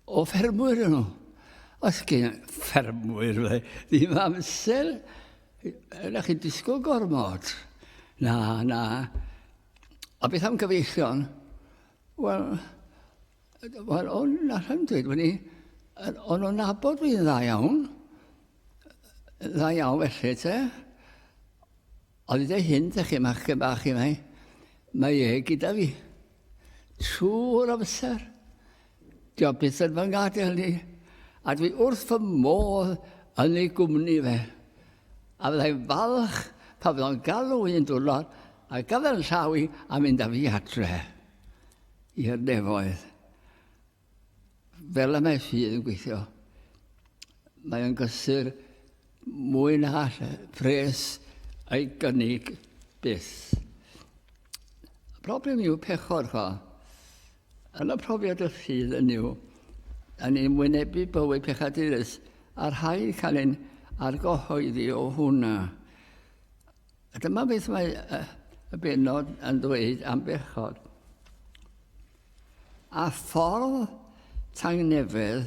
O ffermwyr yn nhw. Os gen ffermwyr fe, ddim amser. Ydych chi'n disgwyl gormod? Na. A beth am gyfeillion? Wel, o'n allan dweud, o'n nhw'n nabod fi'n dda iawn. Dda iawn felly, te. Oedd ei hyn, da chi machgen bach i mai. Mae gyda fi. Trwy'r amser. Dio beth yn fy ngadael ni. A dwi wrth fy modd yn ei gwmni fe. A fyddai'n falch pa fydd o'n galw un dwrnod a gafel llaw i a mynd â fi adre i'r nefoedd. Fel y mae ffydd yn gweithio, mae o'n gysur mwy na pres a'i gynnig byth. Y broblem yw pechod cho. Yn y profiad y ffydd yn yw, a ni'n wynebu bywyd pechadurus, a rhaid cael ein argyhoeddi o hwnna. A dyma beth mae y benod yn dweud am bechod. A ffordd tangnefedd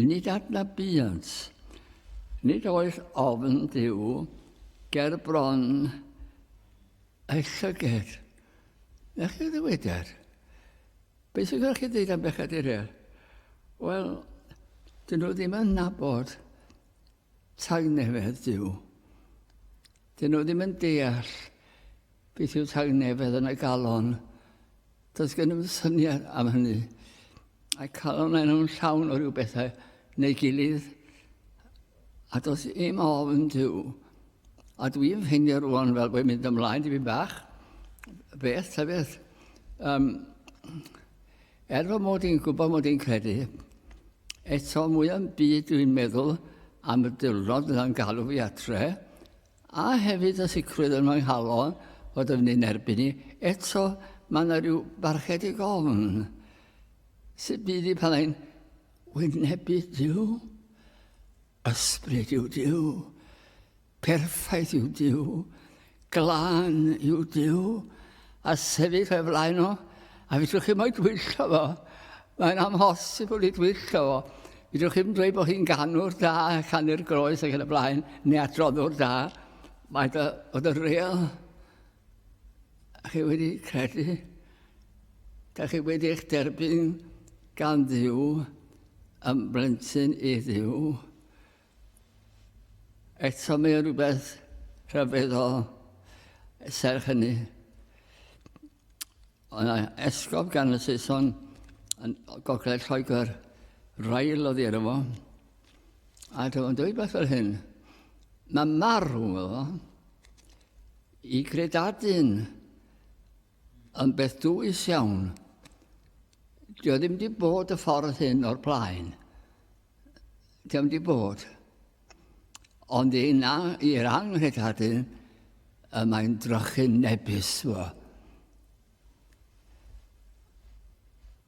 nid adnabiant, nid oes ofn Duw ger bron ei llyged. Na chi ddyweder? Beth sy'n gallu dweud am bechaduriaid? Wel, dyn nhw ddim yn nabod tangnefedd Duw. Dyn nhw ddim yn deall beth yw tangnefedd yn y galon. Does gen nhw'n syniad am hynny. A'i calon nhw'n llawn o ryw bethau neu gilydd. A does im ofn Duw. A dwi'n ffeindio rwan fel bod mynd ymlaen i fi bach. Beth, ta beth. Fy mod i'n gwybod mod i'n credu, eto mwy am byd dwi'n meddwl am y diwrnod yna'n galw fi atre, a hefyd y sicrwydd yn mae'n halon fod yn ein erbyn ni, eto mae yna rhyw barched i gofn. Sut byd i pan ein wynebu Duw, ysbryd yw Duw, perffaith yw Duw, glân yw Duw, a sefyll o'i flaen o, a fydwch chi mo'i dwyllo fo. Mae'n amhosibl i dwyllo fo. Fydwch chi'n dweud bod chi'n ganwr da, canu'r groes ac yn y blaen, neu adroddwr da. Mae oedd y real. A chi wedi credu. Da chi wedi eich derbyn gan Dduw, yn blentyn i Dduw. Eto mae o'n rhywbeth rhyfeddol serch hynny. O'na esgob gan y Saeson yn Gogledd Lloegr, Rail oedd i ar efo. A dyma'n dweud beth fel hyn. Mae marw efo i gredadun yn beth dwys iawn. Dio ddim wedi bod y ffordd hyn o'r blaen. Dio ddim wedi bod. Ond i'r angredadun y mae'n drychin nebus fo.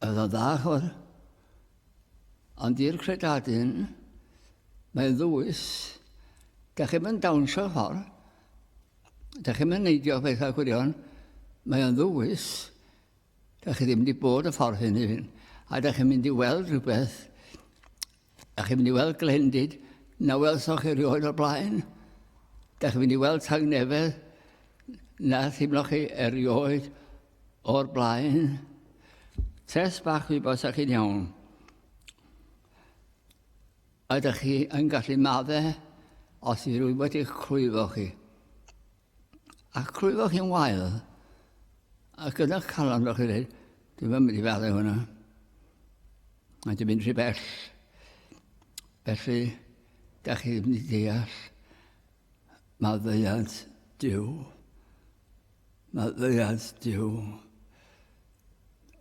Oedd o'n dda chwr. Ond i'r credadun, mae'n ddwys. Da chi'n mynd dawnsio ffordd. Da chi'n mynd neidio bethau gwirion. Mae'n ddwys. Da chi ddim wedi bod y ffordd hyn i fynd. A da chi'n mynd i weld rhywbeth. Da chi'n mynd i weld glendid. Na welsoch chi rioed o'r blaen. Da chi'n mynd i weld tangnefedd. Na thimloch chi erioed o'r blaen. Test bach fi bos a'ch chi'n iawn. Ydych chi yn gallu maddau os i rwy'n wedi'ch clwyfo chi. A clwyfo chi'n wael. A gyda'ch calon o'ch chi dweud, dwi'n mynd i feddwl hwnna. A dwi'n mynd rhy bell. Felly, da chi ddim wedi deall maddeuad Duw. Maddeuad Duw.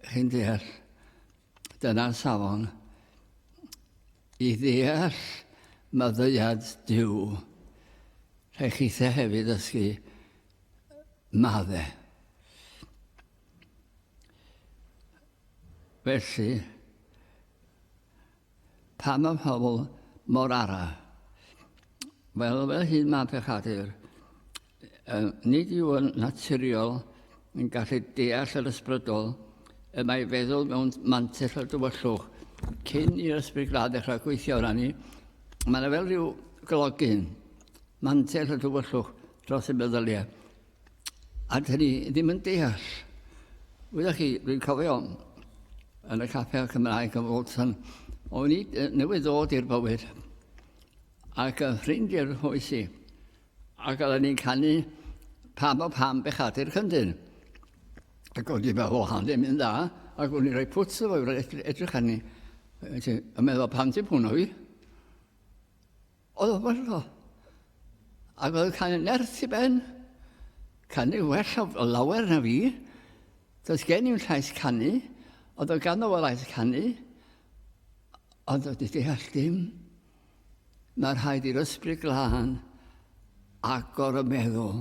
Chi'n deall, dyna'r safon. I ddeall maddeuad Duw, rhaid chi hefyd ysgu maddau. Felly, pam mae pobl mor ara? Wel hyn mae pechadur, nid yw yn naturiol yn gallu deall yr ysbrydol y mae feddwl mewn mantell o dywyllwch cyn i'r ysbryd glad ddechrau gweithio arna ni. Mae yna fel rhyw glogyn, mantell o dywyllwch dros y meddyliau. A dyn ni ddim yn deall. Wyddoch chi, dwi'n cofio yn y capel Cymraeg yn Wolton, o'n i newydd ddod i'r bywyd ac yn ffrindiau'r hoes i. Ac oedden ni'n canu pam o pam bechadur Cyndyn. Ac o'n i'n meddwl, hynny'n mynd dda, ac o'n i'n rhoi pwts o fawr edrych arni. Yn meddwl, pam ti'n pwno fi? Oedd o'n fawr. Ac oedd canu nerth i ben, canu well o lawer na fi. Doedd gen i'n llais canu, oedd o gan o lais canu, ond oedd wedi deall dim. Mae rhaid i'r ysbryd glân agor y meddwl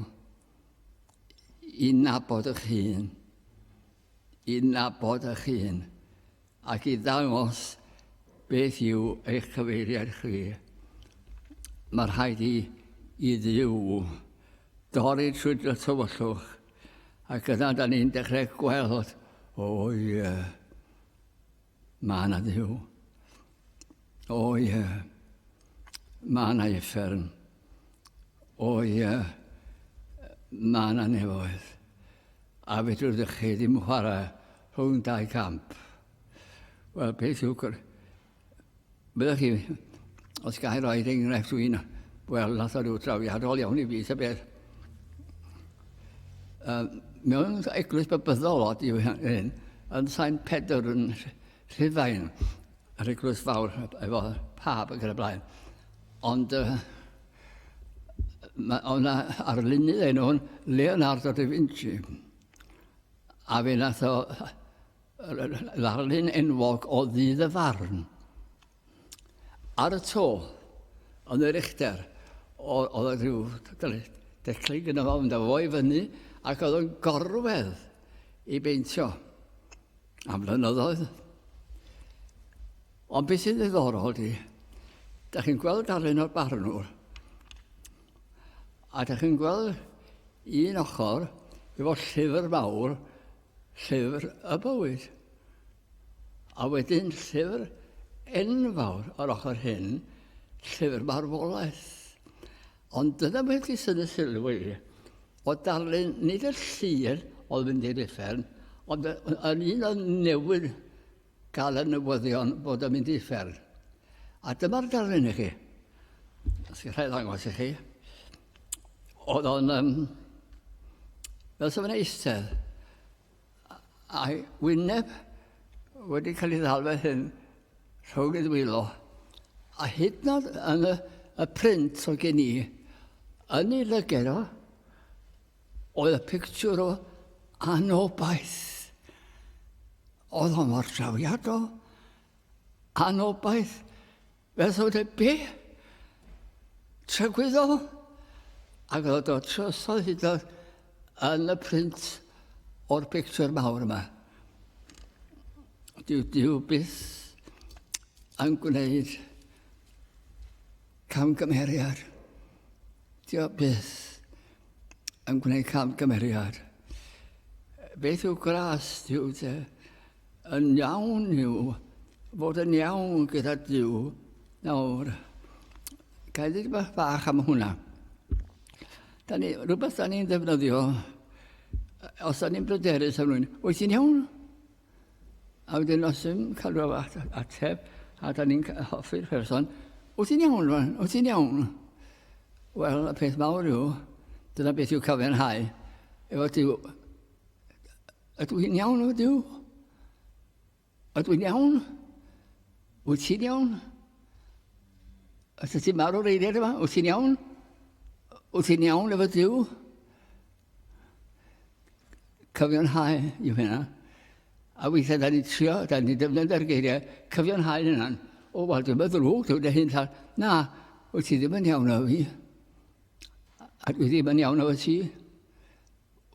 i nabod eich hun, ac i ddangos beth yw eich cyfeiriad chi. Mae rhaid i Dduw dorri trwy'r tywyllwch, ac yna da ni'n dechrau gweld, mae yna Dduw. Mae yna uffern. Mae yna nefoedd. A fedrwch chi ddim chwarae rhwng dau camp. Wel, beth yw... Byddwch chi, os gael roed enghraifft dwi'n... Wel, nath o rhyw drawiadol iawn i fi, ta beth. Mewn eglwys bebyddol od yw hyn, yn Saint Pedr yn Rhufain, yr eglwys fawr efo pab ac yn y blaen. Ond o'na ar lunydd enw'n Leonardo da Vinci. A fe nath o ddarlun enwog o ddydd y farn. Ar y to, yn yr uchder, oedd rhyw declig yna fo, mynd â fo i fyny, ac oedd yn gorwedd i beintio am flynyddoedd. Ond beth sy'n ddiddorol di, da chi'n gweld darlun o'r barnwr, a da chi'n gweld un ochr efo llyfr mawr, llyfr y bywyd. A wedyn llyfr enfawr o'r ochr hyn, llyfr marwolaeth. Ond dyna beth i sy'n y sylwi, o darlun nid y llun oedd mynd i'r uffern, ond yn un o'n newydd gael y newyddion bod yn mynd i'r uffern. A dyma'r darlun i chi. Os chi'n rhaid ddangos i chi. Oedd o'n... fel sef yn eistedd. A'i wyneb wedi cael ei ddalfa hyn rhwng y ddwylo. A hyd yn oed yn y print o gen i, yn ei lygaid o, oedd y pictiwr o anobaith. Oedd o mor trawiadol. Anobaith. Fel oedd e be? Trygwyddol. Ac oedd o trysodd hyd yn y print o'r pictiwr mawr yma. Dyw byth yn gwneud camgymeriad. Dyw byth yn gwneud camgymeriad. Beth yw gras, dyw te? Yn iawn yw fod yn iawn gyda Dyw. Nawr, gael ei ddweud bach am hwnna. Rhywbeth da ni'n ddefnyddio, os da ni'n bryderus am rhywun, wyt ti'n iawn? A wedyn os yw'n cael rhyw ateb, a da ni'n hoffi'r person, wyt ti'n iawn rwan? Wyt ti'n iawn? Wel, y peth mawr yw, dyna beth yw cyfiawnhau, efo Dyw. Ydw i'n iawn efo Dyw? Ydw i'n iawn? Wyt ti'n iawn? Os ti'n marw reiriad yma? Wyt ti'n iawn? Wyt ti'n iawn efo Dyw? Cyfiawnhau yw hynna. A weithiau, da ni trio, da ni defnyddio'r geiriau, cyfiawnhau yna. O, wel, dwi'n meddwl ddrwg, dwi'n hyn llaw. Na, wyt ti ddim yn iawn efo fi. A dwi ddim yn iawn efo ti.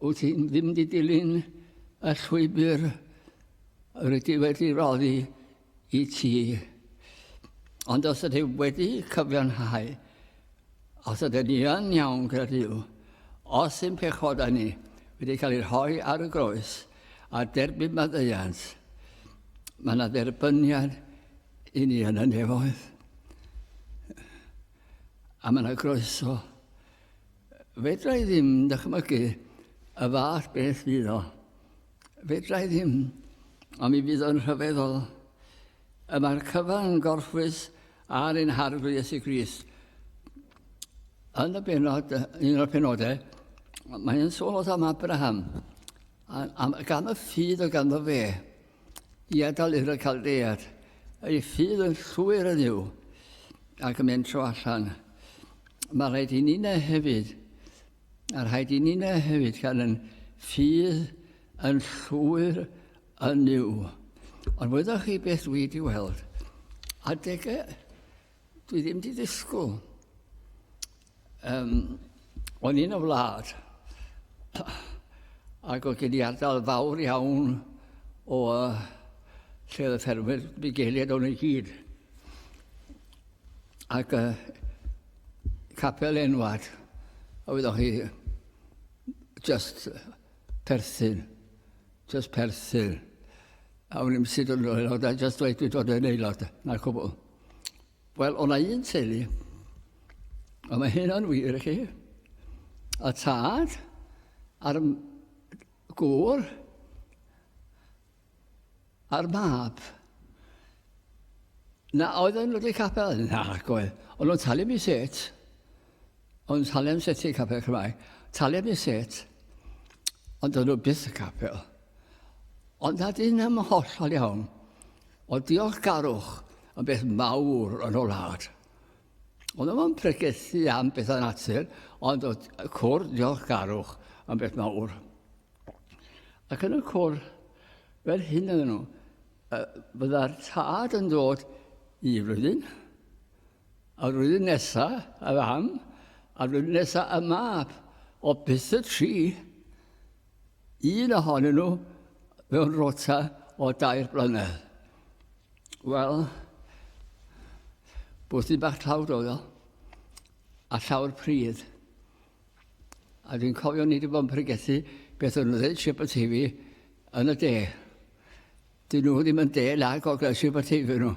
Wyt ti ddim wedi dilyn y llwybr rydw wedi roddi i ti. Ond os ydy wedi cyfiawnhau, os ydy ni yn iawn gyda Dyw, os yw'n pechoda ni wedi cael ei rhoi ar y groes a derbyn maddeuant, mae yna dderbyniad i ni yn y nefoedd. A mae yna groeso. Fedra i ddim dychmygu y fath beth fydd o. Fedra i ddim, a mi fydd o'n rhyfeddol. Mae'r cyfan gorffwys ar ein harfau Iesu Grist. Yn y benod, un o'r penodau, mae'n sôn am Abraham. Gan y ffydd o ganddo fe, i adael i'r Caldead, ei ffydd yn llwyr yn yw, ac yn mynd tro allan. Mae rhaid i ni'n hefyd, gan yn ffydd yn llwyr yn yw. Ond wyddoch chi beth dwi wedi weld, adegau dwi ddim wedi disgwyl. O'n i'n y wlad, ac oedd gen i ardal fawr iawn o lle oedd y ffermwyr bugeliad o'n ei gyd. Ac capel enwad, a wyddoch chi just perthyn. A o'n i'n sydd yn aelod, a just dweud dwi'n dod yn aelod, na'r cwbl. Wel, o'na un teulu, a mae hyn yn wir i chi, y tad a'r gŵr a'r mab. Na, oedd yn wedi capel? Na, gwael. Ond nhw'n talu mi set. Ond talu am set i capel Cymraeg. Talu mi set. Ond oedd nhw byth y capel. Ond nad un am hollol iawn, o diolchgarwch yn beth mawr yn o wlad. Ond yma'n pregethu am bethau natur, ond o cwr diolchgarwch yn beth mawr. Ac yn y cwr, fel hyn ydyn nhw, bydda'r tad yn dod i flwyddyn, a flwyddyn nesaf y fam, a flwyddyn nesaf y mab, o byth y tri, un ohonyn nhw mewn rota o 2 blynedd. Wel, bwthyn bach tlawd oedd o, a llawr pryd. A dwi'n cofio ni wedi bod yn pregethu beth o'n nhw dweud Siop y Teifi yn y de. Dyn nhw ddim yn de lag o gael Siop y Teifi nhw.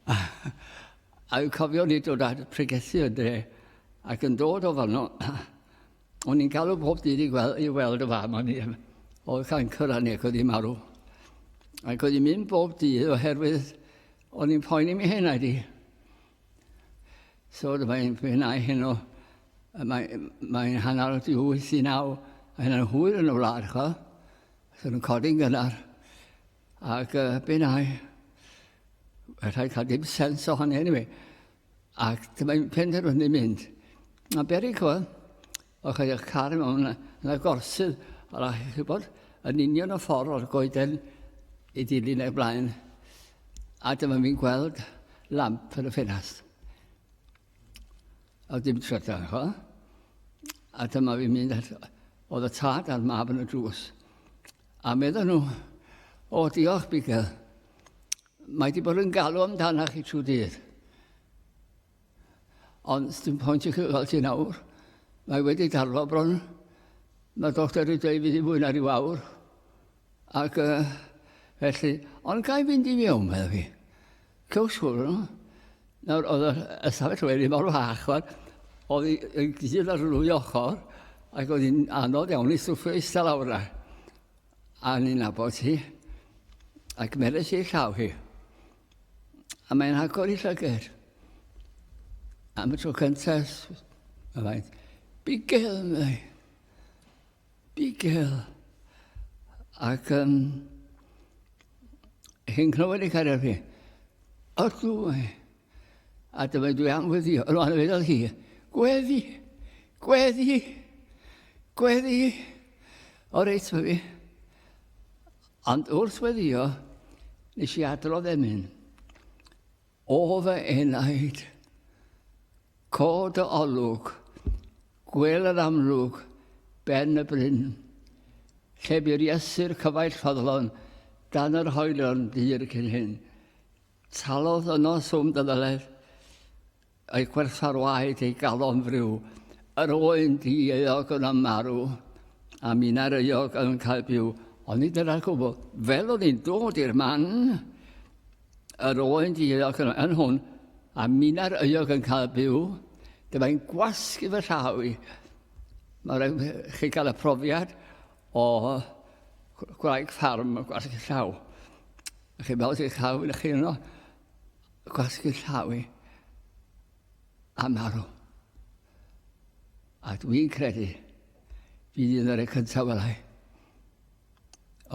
A dwi'n cofio ni dod at pregethu yn de, ac yn dod o fanno, o'n i'n galw pob dydd i weld y fam o'n i. Oedd cancer a nec oedd i marw. Ac oedd i'n mynd bob dydd oherwydd o'n i'n poeni mi hynna di. So dyma'n hynna heno, mae'n hanner o 8 i 9, a hynna'n hwyr yn y wlad, cho. So nhw'n codi'n gynnar. Ac benau, rhaid cael dim sens o hynny anyway. Ac dyma'n penderfynu mynd. A berig o, o'ch chi'ch car mewn yn y gorsydd, a chi'ch bod, yn union o ffordd o'r goeden i dilyn e'r blaen. A dyma fi'n gweld lamp yn y ffenast. A dim trydan, cho. A dyma fi'n mynd at, oedd y tad a'r mab yn y drws. A meddwl nhw, o diolch Bigel, mae di bod yn galw amdanach i trwy dydd. Ond dim pwynt i chi gael ti nawr. Mae wedi darfod bron. Mae doctor wedi dweud fi ddim mwy na ryw awr. Ac felly, ond gai fynd i mewn, meddwl fi. Cywch siwr nhw. Nawr, oedd y stafell wedi mor fach, oedd hi'n gyd ar rwy ochr, ac oedd hi'n anodd iawn i stwffio eistedd lawr na. A ni'n nabod hi, ac meres i'i llaw hi. A mae'n agor i llyged. Am y tro cyntaf, mae'n Bigel, meddwl. Bigel. Ac hyn clywed i cario fi. Ydw, A dyma dwi am wedi, yn o'n feddwl hi, gweddi, gweddi, gweddi. O reit fy fi. Ond wrth weddio, nes i adrodd emyn. O fy enaid, cod y olwg, gwel yr amlwg, ben y bryn. Lle bu'r Iesu'r cyfaill ffyddlon, dan yr hoelion dyr cyn hyn. Talodd yno swm dyddyledd, a'i gwerthfarwaid ei galon friw. Yr oen di eog yn amarw, a minar eog yn cael byw. Ond nid yna'n gwybod, fel oedd hi'n dod i'r man, yr oen di eog yn hwn, a minar eog yn cael byw, dyma'n gwasgu fy llaw i. Mae rhaid chi gael y profiad o gwraig ffarm o gwasgu llaw. Chi meld i'ch llaw yn chi yno, gwasgu llaw i, a marw. A dwi'n credu, fydd un o'r cyntaf fel ei.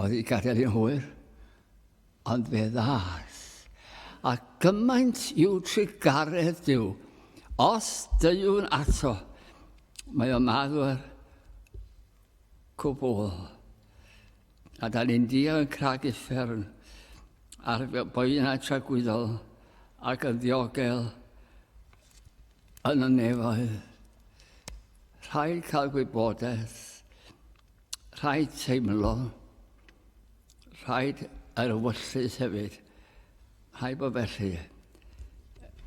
Oedd i gadael i'n hwyr, ond fe ddas. A gymaint yw trigaredd Dyw. Os dyw'n ato, mae o'n maddwr cwbl. A da ni'n dia yn crag uffern ar boena tragwyddol ac yn ddiogel yn y nefoedd. Rhaid cael gwybodaeth, rhaid teimlo, rhaid ar y wyllus hefyd, rhaid bod felly.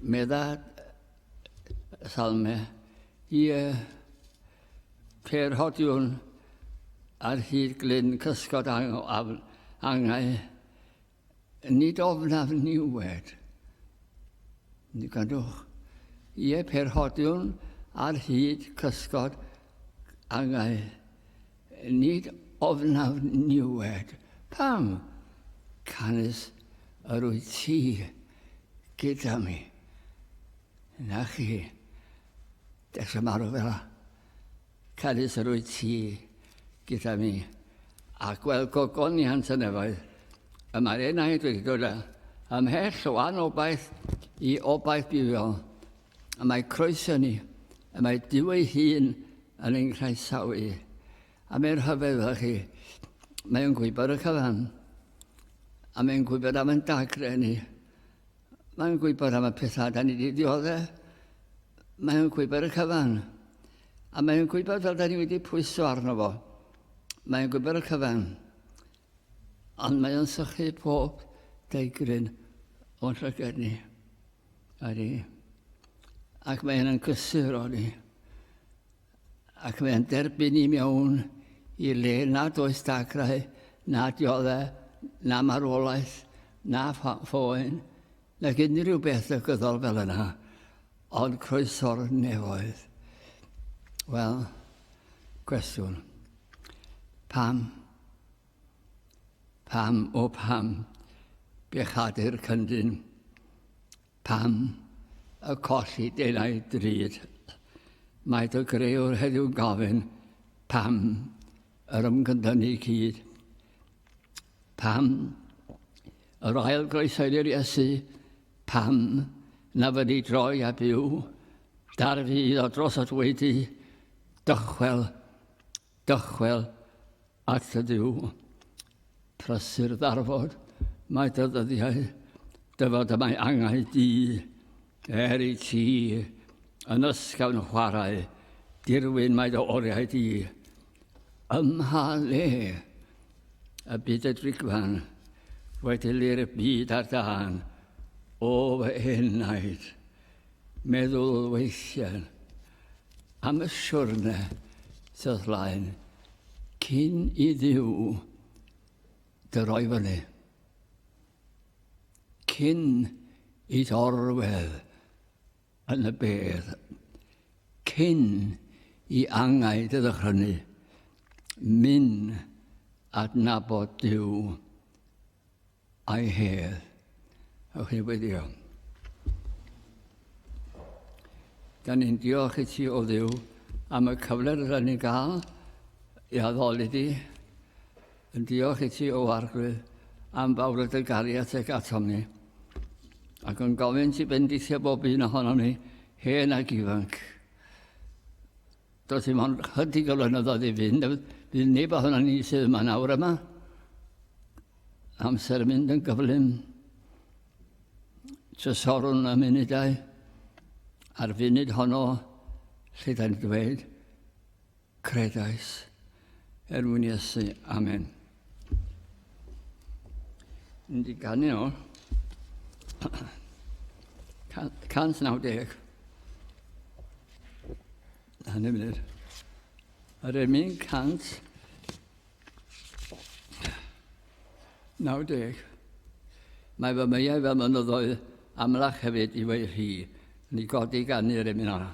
Medda salme i perhodiwn ar hyd glyn cysgod angau, nid ofnaf niwed. Ni gadwch. I perhodiwn ar hyd cysgod angau, nid ofnaf niwed. Pam? Canis yr wyt ti gyda mi. Na chi. Dechrau marw fel la. Canis yr wyt ti gyda mi. A gweld gogoniant yn efoedd. Y mae'r enaid wedi dod ymhell o anobaith i obaith bufiol. A mae croeso ni. A mae Dyw ei hun yn ein croesawu. A mae'r hyfedd chi. Mae'n gwybod y cyfan. A mae'n gwybod am yn dagre ni. Mae'n gwybod am y pethau da ni wedi dioddau. Mae'n gwybod y cyfan. A mae'n gwybod fel da ni wedi pwyso arno fo. Mae'n gwybod y cyfan. Ond mae'n sychu pob deigryn o'n llygad ni. Ydy. Ac mae'n gysur o ni. Ac mae'n derbyn i mewn i le nad oes dagrau, na dioddau, na marwolaeth, na ffoen, na unrhyw beth y gyddol fel yna, ond croeso'r nefoedd. Wel, cwestiwn. Pam? Pam o pam bechadur cyndyn? Pam y colli denau drud? Mae dy greuwr heddiw gofyn, pam yr ymgyndynu cyd? Pam yr ail groesau'r Iesu? Pam na fyddi droi a byw? Dar fydd o dros y dweidi, dychwel at y Dyw. Prysur ddarfod, mae dy ddyddiau, dyfod y mae angau di, i ti, yn ysgafn chwarae, dirwyn mae dy oriau di. Ymha le, y byd y drigfan, wedi lir y byd ar dan, o fy enaid, meddwl weithiau, am y siwrne sydd laen, cyn i Dduw dy roi fyny. Cyn i dorwedd yn y bedd, cyn i angau dy ddychrynu, mynd adnabod Dyw a'i hedd. Ywch chi wedi o. Da ni'n diolch i ti o Dduw am y cyfle rydyn ni'n gael i addoli di. Yn diolch i ti o arglwydd am fawr y dy gariad ag atom ni. ac yn gofyn ti bendithio bob un ohono ni, hen ac ifanc. Does dim ond chydig o flynyddoedd i fynd, bydd neb ohono ni sydd yma nawr yma. Amser yn mynd yn gyflym. Trysorwn y munudau, a'r funud honno lle da'n dweud, credais, mwyn Iesu, amen. Yn di ganu o, 190. Hynny munud. Yr emyn 190. Mae fy meiau fy mynyddoedd amlach hefyd i wei rhi, yn ei godi ganu'r emyn arna.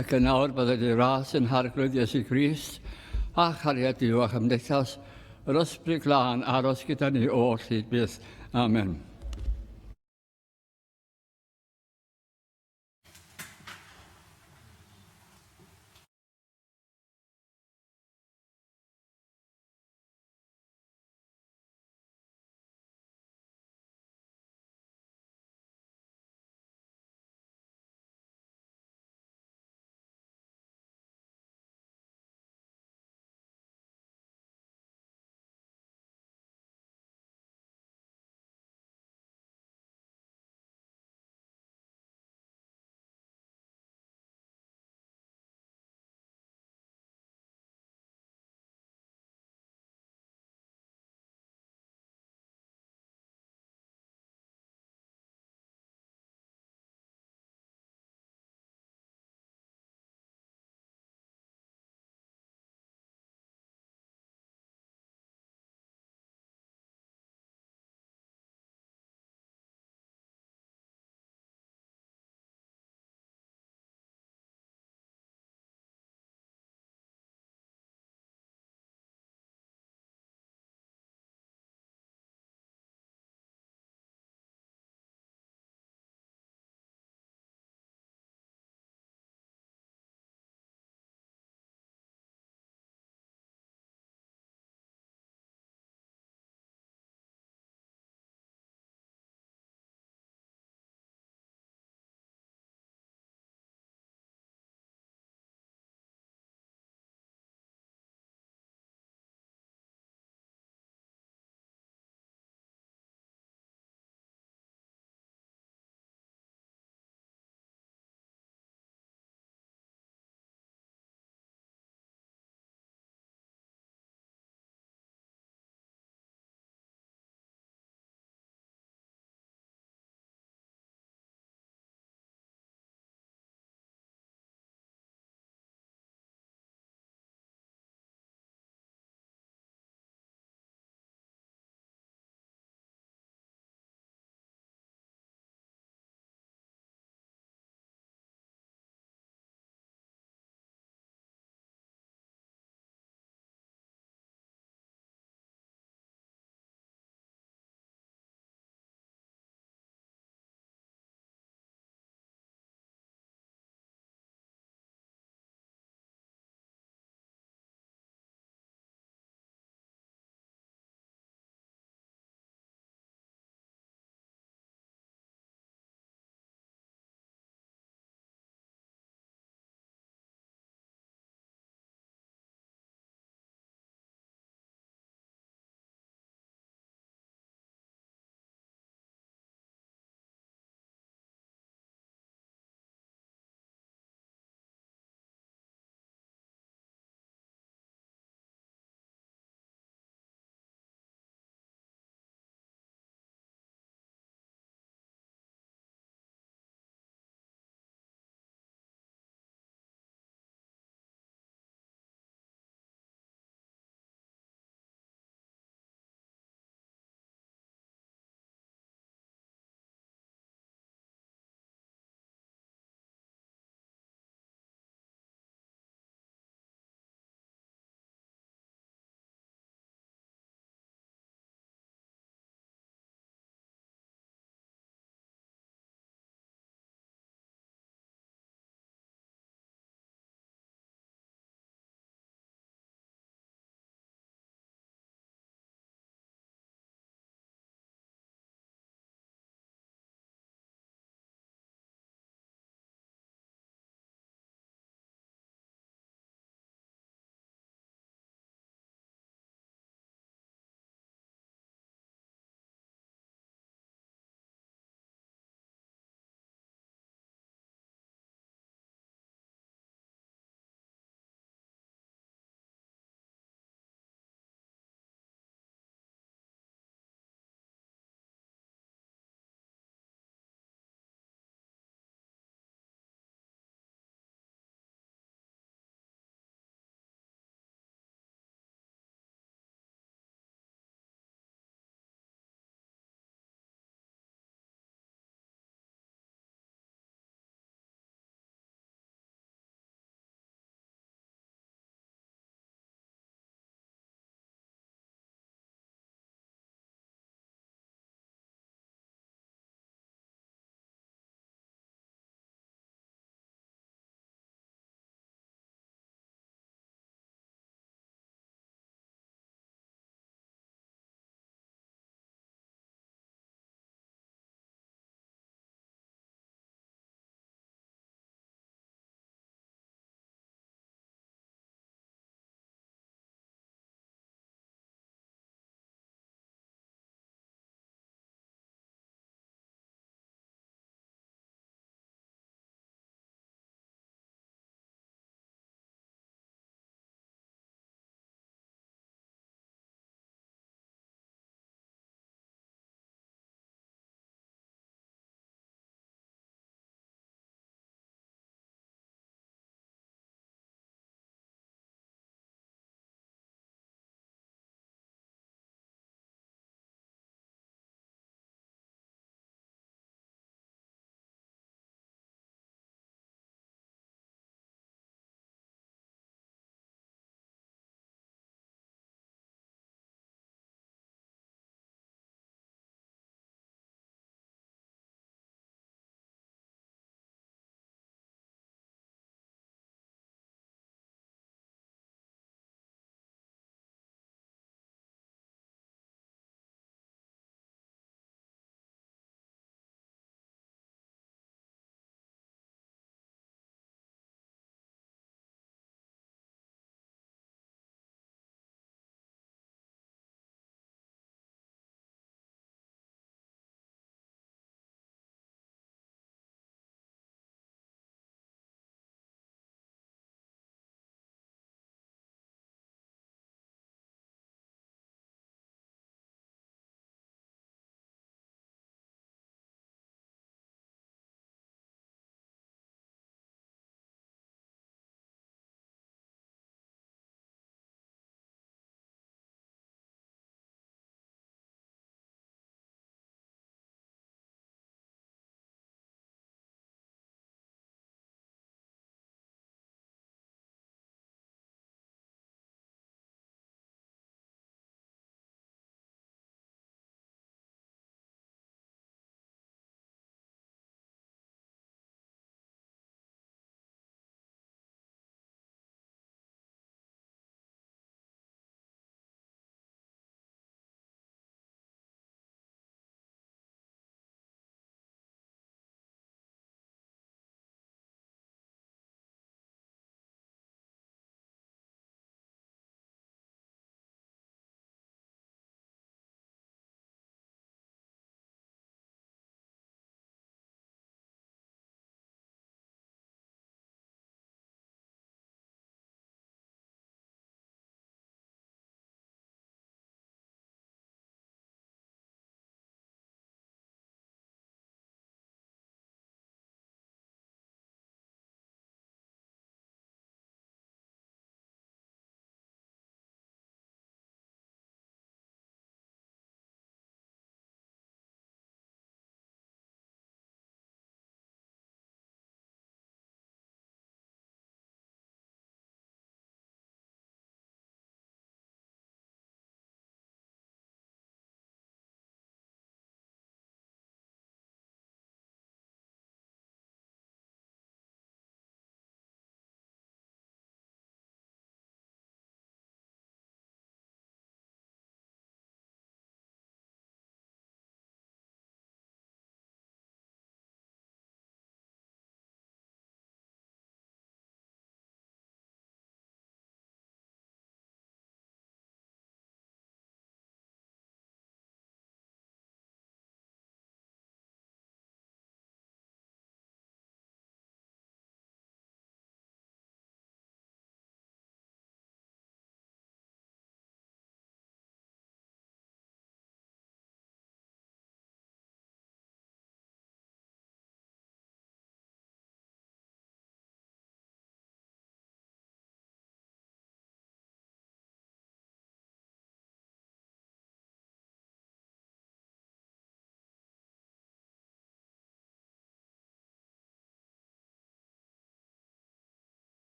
Ac yn awr byddai dy ras yn harglwydd Iesu Grist a chariad Duw a chymdeithas yr ysbryd glân aros gyda ni oll hyd byth. Amen.